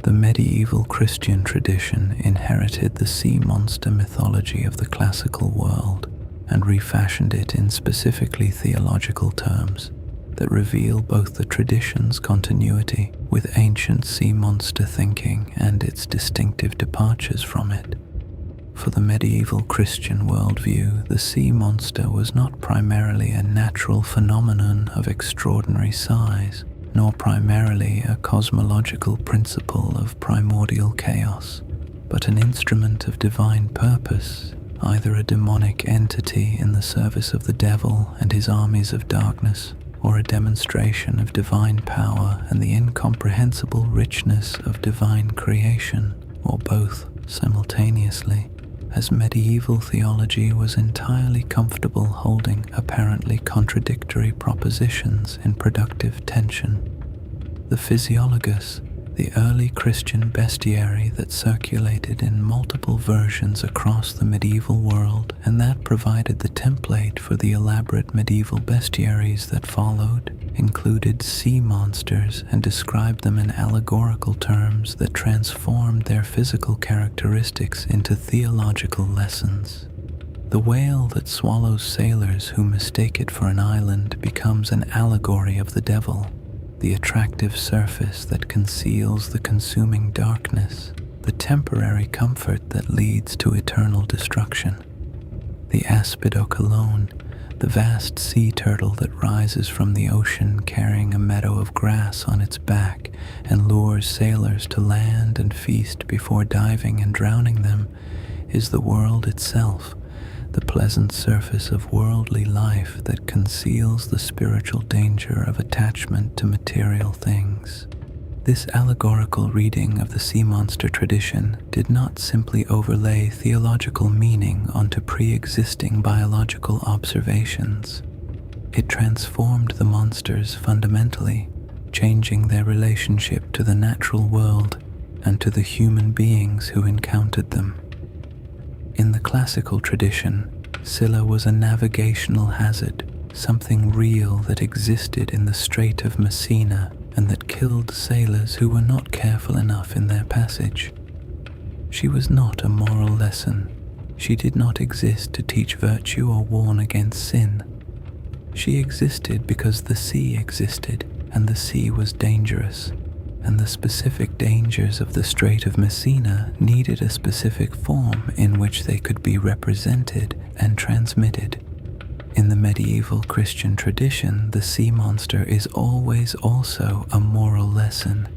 The medieval Christian tradition inherited the sea monster mythology of the classical world and refashioned it in specifically theological terms that reveal both the tradition's continuity with ancient sea monster thinking and its distinctive departures from it. For the medieval Christian worldview, the sea monster was not primarily a natural phenomenon of extraordinary size, nor primarily a cosmological principle of primordial chaos, but an instrument of divine purpose, either a demonic entity in the service of the devil and his armies of darkness, or a demonstration of divine power and the incomprehensible richness of divine creation, or both simultaneously, as medieval theology was entirely comfortable holding apparently contradictory propositions in productive tension. The Physiologus, the early Christian bestiary that circulated in multiple versions across the medieval world, and that provided the template for the elaborate medieval bestiaries that followed, included sea monsters and described them in allegorical terms that transformed their physical characteristics into theological lessons. The whale that swallows sailors who mistake it for an island becomes an allegory of the devil. The attractive surface that conceals the consuming darkness, the temporary comfort that leads to eternal destruction. The aspidocalone, the vast sea turtle that rises from the ocean carrying a meadow of grass on its back and lures sailors to land and feast before diving and drowning them, is the world itself, the pleasant surface of worldly life that conceals the spiritual danger of attachment to material things. This allegorical reading of the sea monster tradition did not simply overlay theological meaning onto pre-existing biological observations. It transformed the monsters fundamentally, changing their relationship to the natural world and to the human beings who encountered them. In the classical tradition, Scylla was a navigational hazard, something real that existed in the Strait of Messina and that killed sailors who were not careful enough in their passage. She was not a moral lesson. She did not exist to teach virtue or warn against sin. She existed because the sea existed, and the sea was dangerous, and the specific dangers of the Strait of Messina needed a specific form in which they could be represented and transmitted. In the medieval Christian tradition, the sea monster is always also a moral lesson.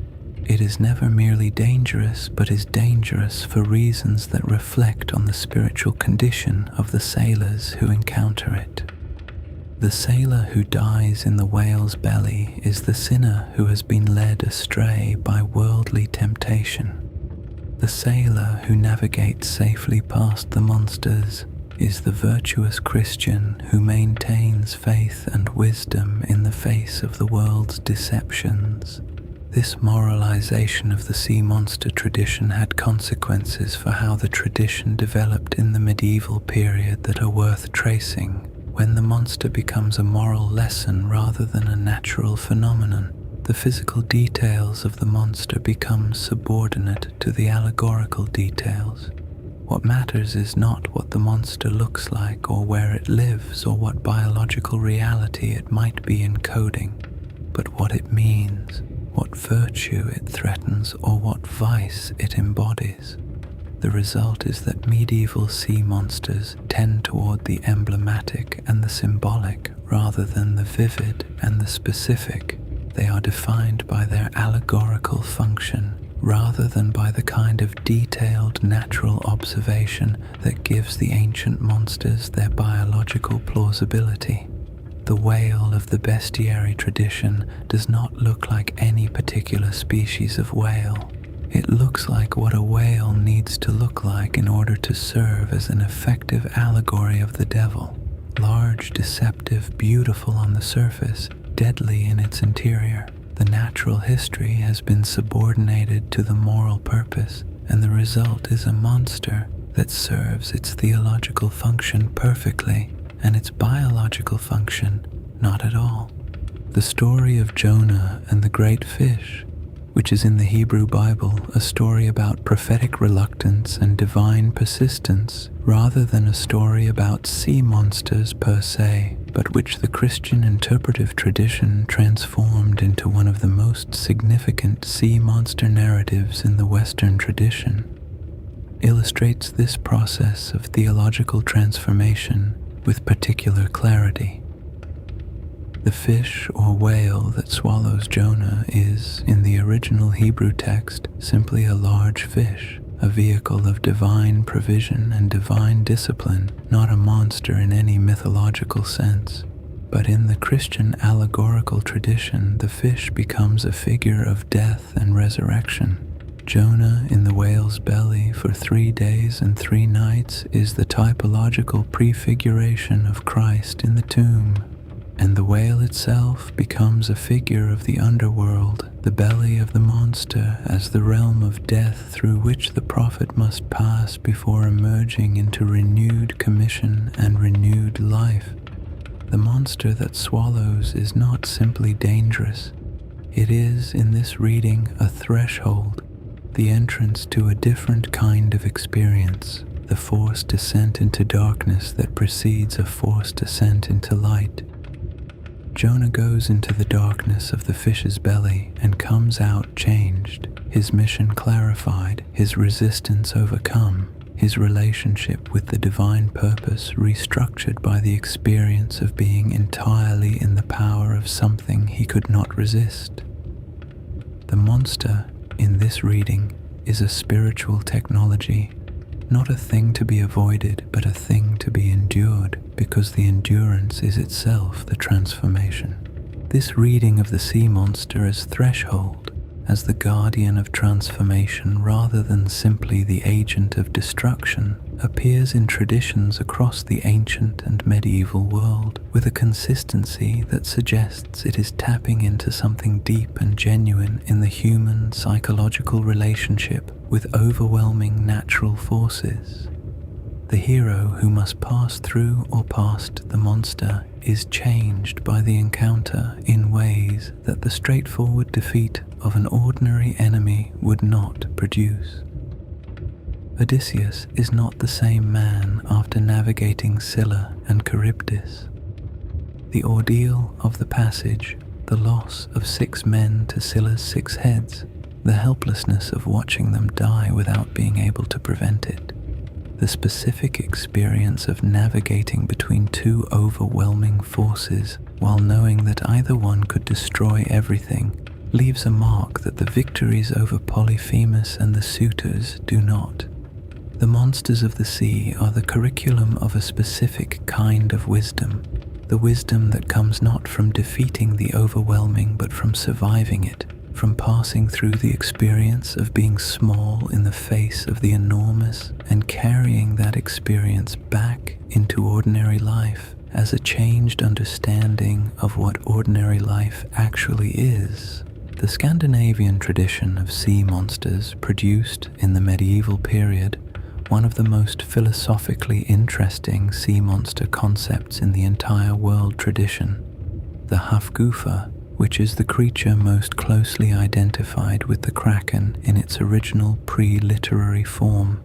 It is never merely dangerous, but is dangerous for reasons that reflect on the spiritual condition of the sailors who encounter it. The sailor who dies in the whale's belly is the sinner who has been led astray by worldly temptation. The sailor who navigates safely past the monsters is the virtuous Christian who maintains faith and wisdom in the face of the world's deceptions. This moralization of the sea monster tradition had consequences for how the tradition developed in the medieval period that are worth tracing. When the monster becomes a moral lesson rather than a natural phenomenon, the physical details of the monster become subordinate to the allegorical details. What matters is not what the monster looks like or where it lives or what biological reality it might be encoding, but what it means, what virtue it threatens, or what vice it embodies. The result is that medieval sea monsters tend toward the emblematic and the symbolic rather than the vivid and the specific. They are defined by their allegorical function rather than by the kind of detailed natural observation that gives the ancient monsters their biological plausibility. The whale of the bestiary tradition does not look like any particular species of whale. It looks like what a whale needs to look like in order to serve as an effective allegory of the devil. Large, deceptive, beautiful on the surface, deadly in its interior. The natural history has been subordinated to the moral purpose, and the result is a monster that serves its theological function perfectly and its biological function not at all. The story of Jonah and the great fish, which is in the Hebrew Bible a story about prophetic reluctance and divine persistence, rather than a story about sea monsters per se, but which the Christian interpretive tradition transformed into one of the most significant sea monster narratives in the Western tradition, illustrates this process of theological transformation with particular clarity. The fish or whale that swallows Jonah is, in the original Hebrew text, simply a large fish, a vehicle of divine provision and divine discipline, not a monster in any mythological sense. But in the Christian allegorical tradition, the fish becomes a figure of death and resurrection. Jonah in the whale's belly for 3 days and 3 nights is the typological prefiguration of Christ in the tomb. And the whale itself becomes a figure of the underworld, the belly of the monster, as the realm of death through which the prophet must pass before emerging into renewed commission and renewed life. The monster that swallows is not simply dangerous. It is, in this reading, a threshold, the entrance to a different kind of experience, the forced descent into darkness that precedes a forced descent into light. Jonah goes into the darkness of the fish's belly and comes out changed, his mission clarified, his resistance overcome, his relationship with the divine purpose restructured by the experience of being entirely in the power of something he could not resist. The monster, in this reading, is a spiritual technology, not a thing to be avoided, but a thing to be endured, because the endurance is itself the transformation. This reading of the sea monster as threshold, as the guardian of transformation rather than simply the agent of destruction, appears in traditions across the ancient and medieval world with a consistency that suggests it is tapping into something deep and genuine in the human psychological relationship with overwhelming natural forces. The hero who must pass through or past the monster is changed by the encounter in ways that the straightforward defeat of an ordinary enemy would not produce. Odysseus is not the same man after navigating Scylla and Charybdis. The ordeal of the passage, the loss of 6 men to Scylla's 6 heads, the helplessness of watching them die without being able to prevent it, the specific experience of navigating between 2 overwhelming forces while knowing that either one could destroy everything, leaves a mark that the victories over Polyphemus and the suitors do not. The monsters of the sea are the curriculum of a specific kind of wisdom, the wisdom that comes not from defeating the overwhelming but from surviving it, from passing through the experience of being small in the face of the enormous and carrying that experience back into ordinary life as a changed understanding of what ordinary life actually is. The Scandinavian tradition of sea monsters produced in the medieval period one of the most philosophically interesting sea monster concepts in the entire world tradition, the Hafgufa, which is the creature most closely identified with the kraken in its original pre-literary form.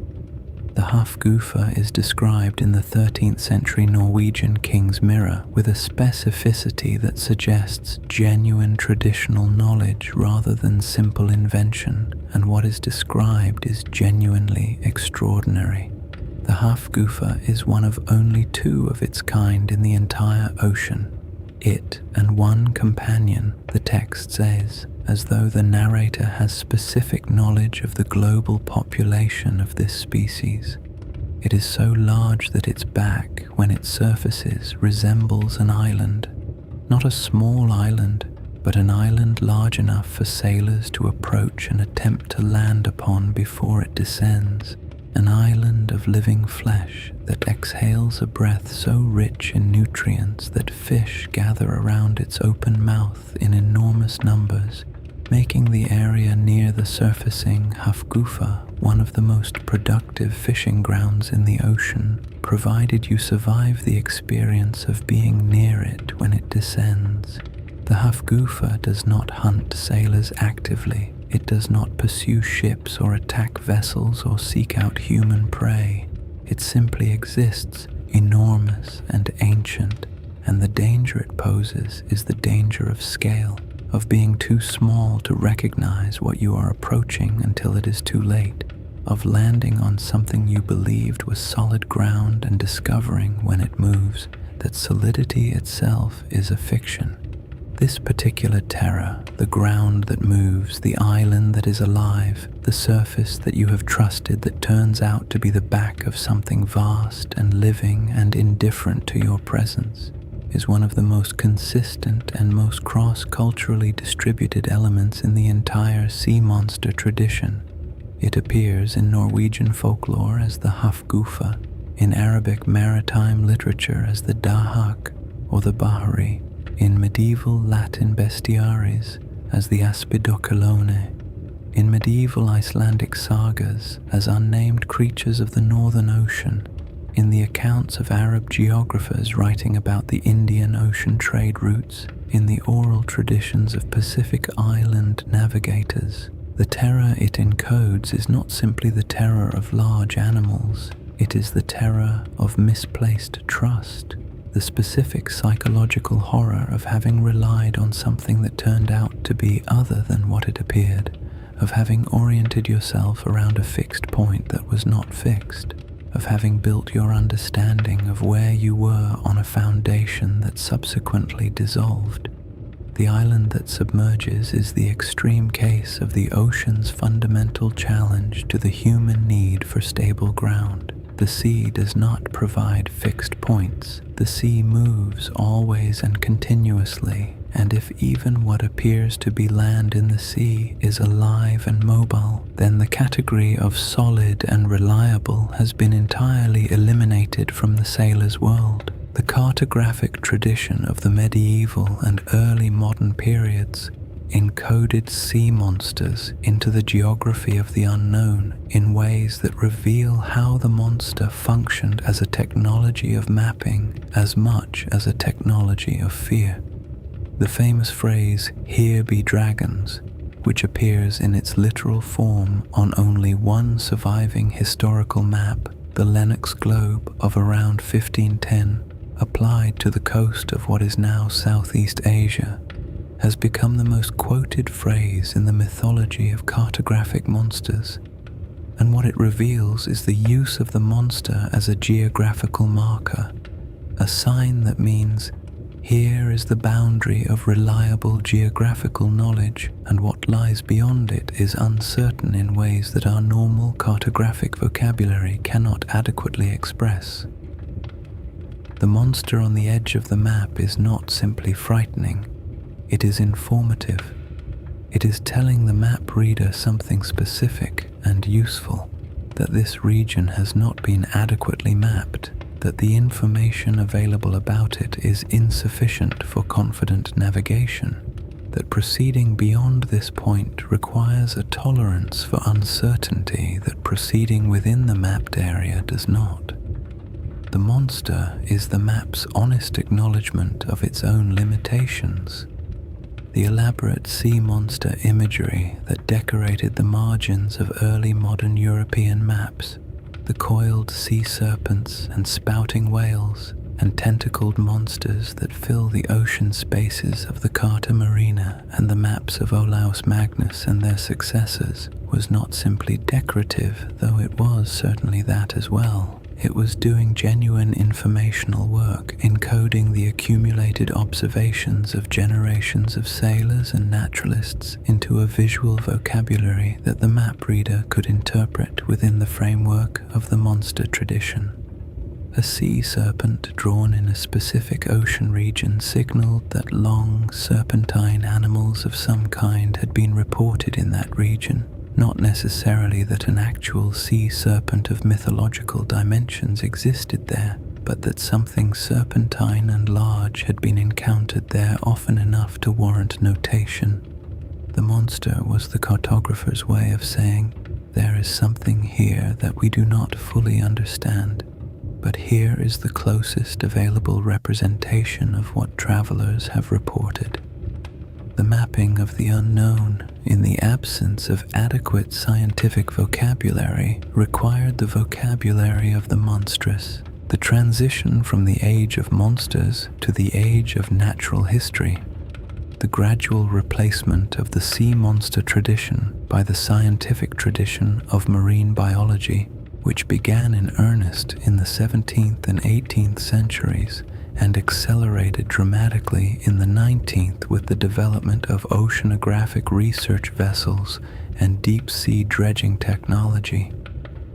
The Hafgufa is described in the 13th century Norwegian King's Mirror with a specificity that suggests genuine traditional knowledge rather than simple invention, and what is described is genuinely extraordinary. The Hafgufa is one of only 2 of its kind in the entire ocean. It and 1 companion, the text says, as though the narrator has specific knowledge of the global population of this species. It is so large that its back, when it surfaces, resembles an island, Not a small island, but an island large enough for sailors to approach and attempt to land upon before it descends. An island of living flesh that exhales a breath so rich in nutrients that fish gather around its open mouth in enormous numbers, making the area near the surfacing Hafgufa one of the most productive fishing grounds in the ocean, provided you survive the experience of being near it when it descends. The Hafgufa does not hunt sailors actively. It does not pursue ships or attack vessels or seek out human prey. It simply exists, enormous and ancient, and the danger it poses is the danger of scale, of being too small to recognize what you are approaching until it is too late, of landing on something you believed was solid ground and discovering when it moves that solidity itself is a fiction. This particular terror, the ground that moves, the island that is alive, the surface that you have trusted that turns out to be the back of something vast and living and indifferent to your presence, is one of the most consistent and most cross-culturally distributed elements in the entire sea monster tradition. It appears in Norwegian folklore as the Hafgufa, in Arabic maritime literature as the Dahak or the Bahari, in medieval Latin bestiaries as the Aspidocalone, in medieval Icelandic sagas as unnamed creatures of the Northern Ocean, in the accounts of Arab geographers writing about the Indian Ocean trade routes, in the oral traditions of Pacific Island navigators. The terror it encodes is not simply the terror of large animals, it is the terror of misplaced trust, the specific psychological horror of having relied on something that turned out to be other than what it appeared, of having oriented yourself around a fixed point that was not fixed, of having built your understanding of where you were on a foundation that subsequently dissolved. The island that submerges is the extreme case of the ocean's fundamental challenge to the human need for stable ground. The sea does not provide fixed points. The sea moves always and continuously, and if even what appears to be land in the sea is alive and mobile, then the category of solid and reliable has been entirely eliminated from the sailor's world. The cartographic tradition of the medieval and early modern periods encoded sea monsters into the geography of the unknown in ways that reveal how the monster functioned as a technology of mapping as much as a technology of fear. The famous phrase, "Here be dragons," which appears in its literal form on only one surviving historical map, the Lennox globe of around 1510, applied to the coast of what is now Southeast Asia, has become the most quoted phrase in the mythology of cartographic monsters, and what it reveals is the use of the monster as a geographical marker, a sign that means here is the boundary of reliable geographical knowledge, and what lies beyond it is uncertain in ways that our normal cartographic vocabulary cannot adequately express. The monster on the edge of the map is not simply frightening, it is informative. It is telling the map reader something specific and useful, that this region has not been adequately mapped, that the information available about it is insufficient for confident navigation, that proceeding beyond this point requires a tolerance for uncertainty that proceeding within the mapped area does not. The monster is the map's honest acknowledgement of its own limitations. The elaborate sea monster imagery that decorated the margins of early modern European maps, the coiled sea serpents and spouting whales and tentacled monsters that fill the ocean spaces of the Carta Marina and the maps of Olaus Magnus and their successors, was not simply decorative, though it was certainly that as well. It was doing genuine informational work, encoding the accumulated observations of generations of sailors and naturalists into a visual vocabulary that the map reader could interpret within the framework of the monster tradition. A sea serpent drawn in a specific ocean region signaled that long, serpentine animals of some kind had been reported in that region, not necessarily that an actual sea serpent of mythological dimensions existed there, but that something serpentine and large had been encountered there often enough to warrant notation. The monster was the cartographer's way of saying, "There is something here that we do not fully understand, but here is the closest available representation of what travelers have reported." The mapping of the unknown, in the absence of adequate scientific vocabulary, required the vocabulary of the monstrous. The transition from the age of monsters to the age of natural history, the gradual replacement of the sea monster tradition by the scientific tradition of marine biology, which began in earnest in the 17th and 18th centuries and accelerated dramatically in the 19th with the development of oceanographic research vessels and deep-sea dredging technology,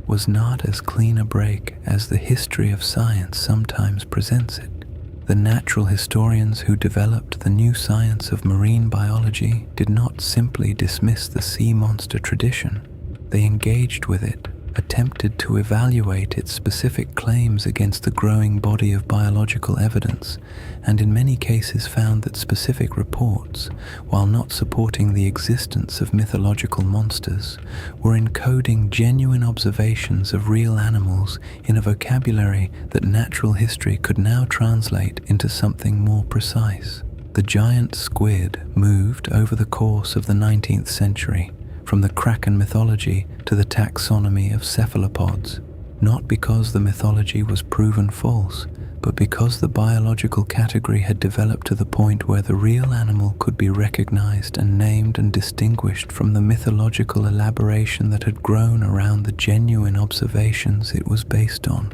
was not as clean a break as the history of science sometimes presents it. The natural historians who developed the new science of marine biology did not simply dismiss the sea monster tradition. They engaged with it, attempted to evaluate its specific claims against the growing body of biological evidence, and in many cases found that specific reports, while not supporting the existence of mythological monsters, were encoding genuine observations of real animals in a vocabulary that natural history could now translate into something more precise. The giant squid moved over the course of the 19th century, from the Kraken mythology to the taxonomy of cephalopods, not because the mythology was proven false, but because the biological category had developed to the point where the real animal could be recognized and named and distinguished from the mythological elaboration that had grown around the genuine observations it was based on.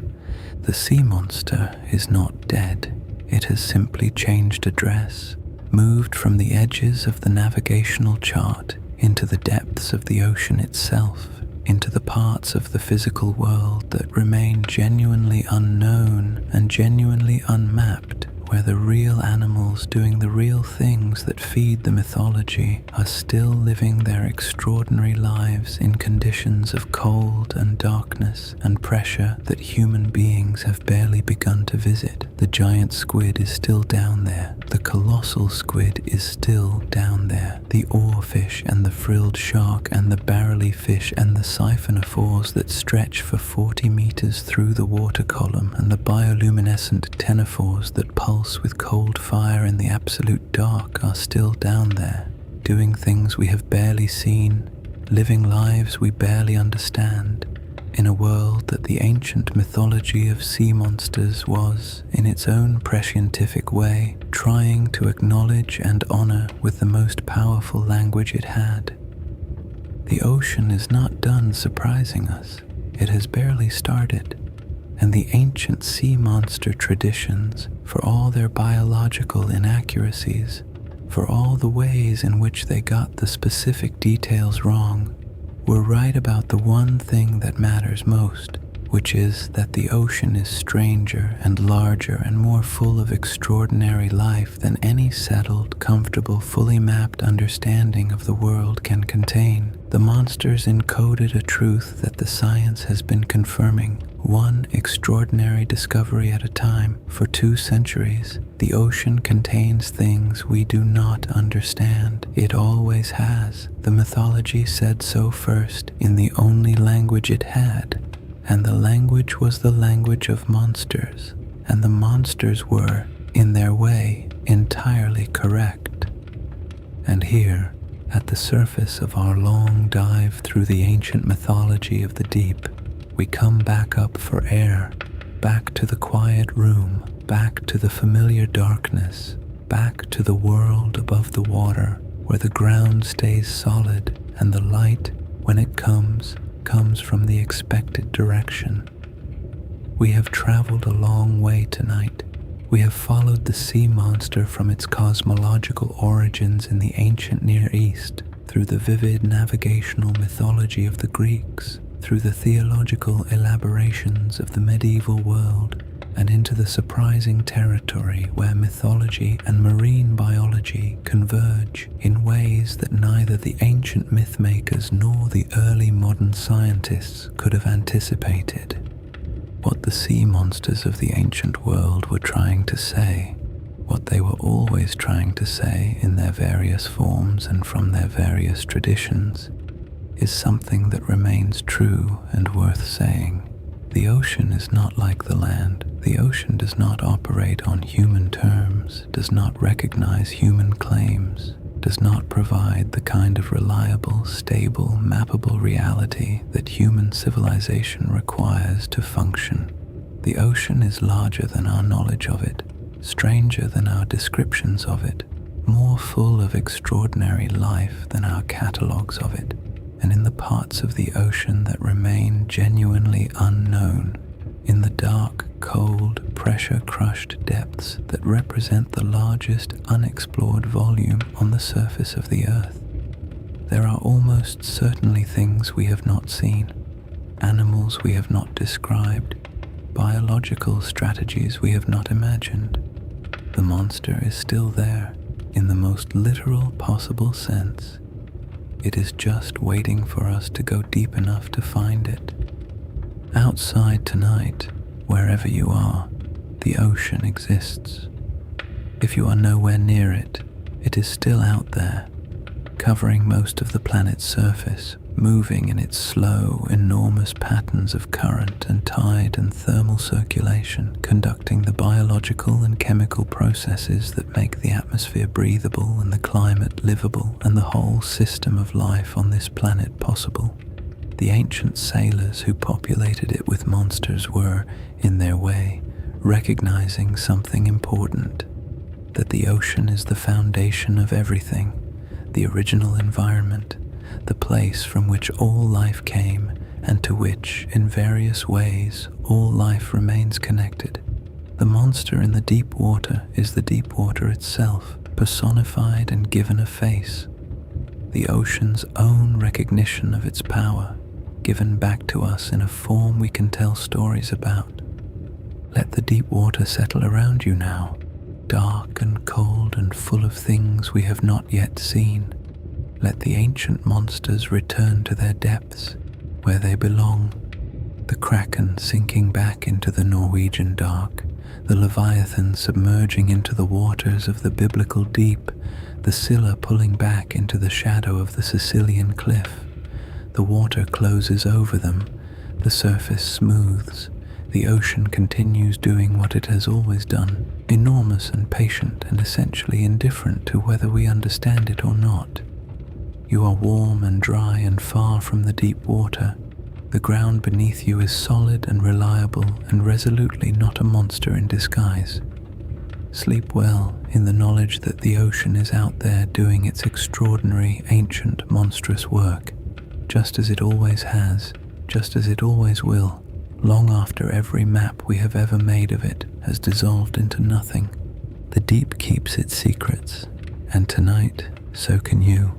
The sea monster is not dead. It has simply changed address, moved from the edges of the navigational chart into the depths of the ocean itself, into the parts of the physical world that remain genuinely unknown and genuinely unmapped, where the real animals doing the real things that feed the mythology are still living their extraordinary lives in conditions of cold and darkness and pressure that human beings have barely begun to visit. The giant squid is still down there. The colossal squid is still down there. The oarfish and the frilled shark and the barrelly fish and the siphonophores that stretch for 40 meters through the water column and the bioluminescent ctenophores that pulse with cold fire in the absolute dark are still down there, doing things we have barely seen, living lives we barely understand, in a world that the ancient mythology of sea monsters was, in its own prescientific way, trying to acknowledge and honor with the most powerful language it had. The ocean is not done surprising us. It has barely started. And the ancient sea monster traditions, for all their biological inaccuracies, for all the ways in which they got the specific details wrong, were right about the one thing that matters most, which is that the ocean is stranger and larger and more full of extraordinary life than any settled, comfortable, fully mapped understanding of the world can contain. The monsters encoded a truth that the science has been confirming, one extraordinary discovery at a time, for 2 centuries. The ocean contains things we do not understand. It always has. The mythology said so first, in the only language it had. And the language was the language of monsters. And the monsters were, in their way, entirely correct. And here, at the surface of our long dive through the ancient mythology of the deep, we come back up for air, back to the quiet room, back to the familiar darkness, back to the world above the water, where the ground stays solid and the light, when it comes from the expected direction. We have traveled a long way tonight. We have followed the sea monster from its cosmological origins in the ancient Near East, through the vivid navigational mythology of the Greeks, through the theological elaborations of the medieval world, and into the surprising territory where mythology and marine biology converge in ways that neither the ancient mythmakers nor the early modern scientists could have anticipated. What the sea monsters of the ancient world were trying to say, what they were always trying to say in their various forms and from their various traditions, is something that remains true and worth saying. The ocean is not like the land. The ocean does not operate on human terms, does not recognize human claims, does not provide the kind of reliable, stable, mappable reality that human civilization requires to function. The ocean is larger than our knowledge of it, stranger than our descriptions of it, more full of extraordinary life than our catalogues of it. And in the parts of the ocean that remain genuinely unknown, in the dark, cold, pressure-crushed depths that represent the largest unexplored volume on the surface of the earth, there are almost certainly things we have not seen, animals we have not described, biological strategies we have not imagined. The monster is still there, in the most literal possible sense. It is just waiting for us to go deep enough to find it. Outside tonight, wherever you are, the ocean exists. If you are nowhere near it, it is still out there, covering most of the planet's surface, moving in its slow, enormous patterns of current and tide and thermal circulation, conducting the biological and chemical processes that make the atmosphere breathable and the climate livable and the whole system of life on this planet possible. The ancient sailors who populated it with monsters were, in their way, recognizing something important, that the ocean is the foundation of everything, the original environment, the place from which all life came and to which, in various ways, all life remains connected. The monster in the deep water is the deep water itself, personified and given a face. The ocean's own recognition of its power, given back to us in a form we can tell stories about. Let the deep water settle around you now, dark and cold and full of things we have not yet seen. Let the ancient monsters return to their depths, where they belong. The Kraken sinking back into the Norwegian dark, the Leviathan submerging into the waters of the biblical deep, the Scylla pulling back into the shadow of the Sicilian cliff. The water closes over them, the surface smooths, the ocean continues doing what it has always done, enormous and patient and essentially indifferent to whether we understand it or not. You are warm and dry and far from the deep water. The ground beneath you is solid and reliable and resolutely not a monster in disguise. Sleep well in the knowledge that the ocean is out there doing its extraordinary, ancient, monstrous work, just as it always has, just as it always will, long after every map we have ever made of it has dissolved into nothing. The deep keeps its secrets, and tonight, so can you.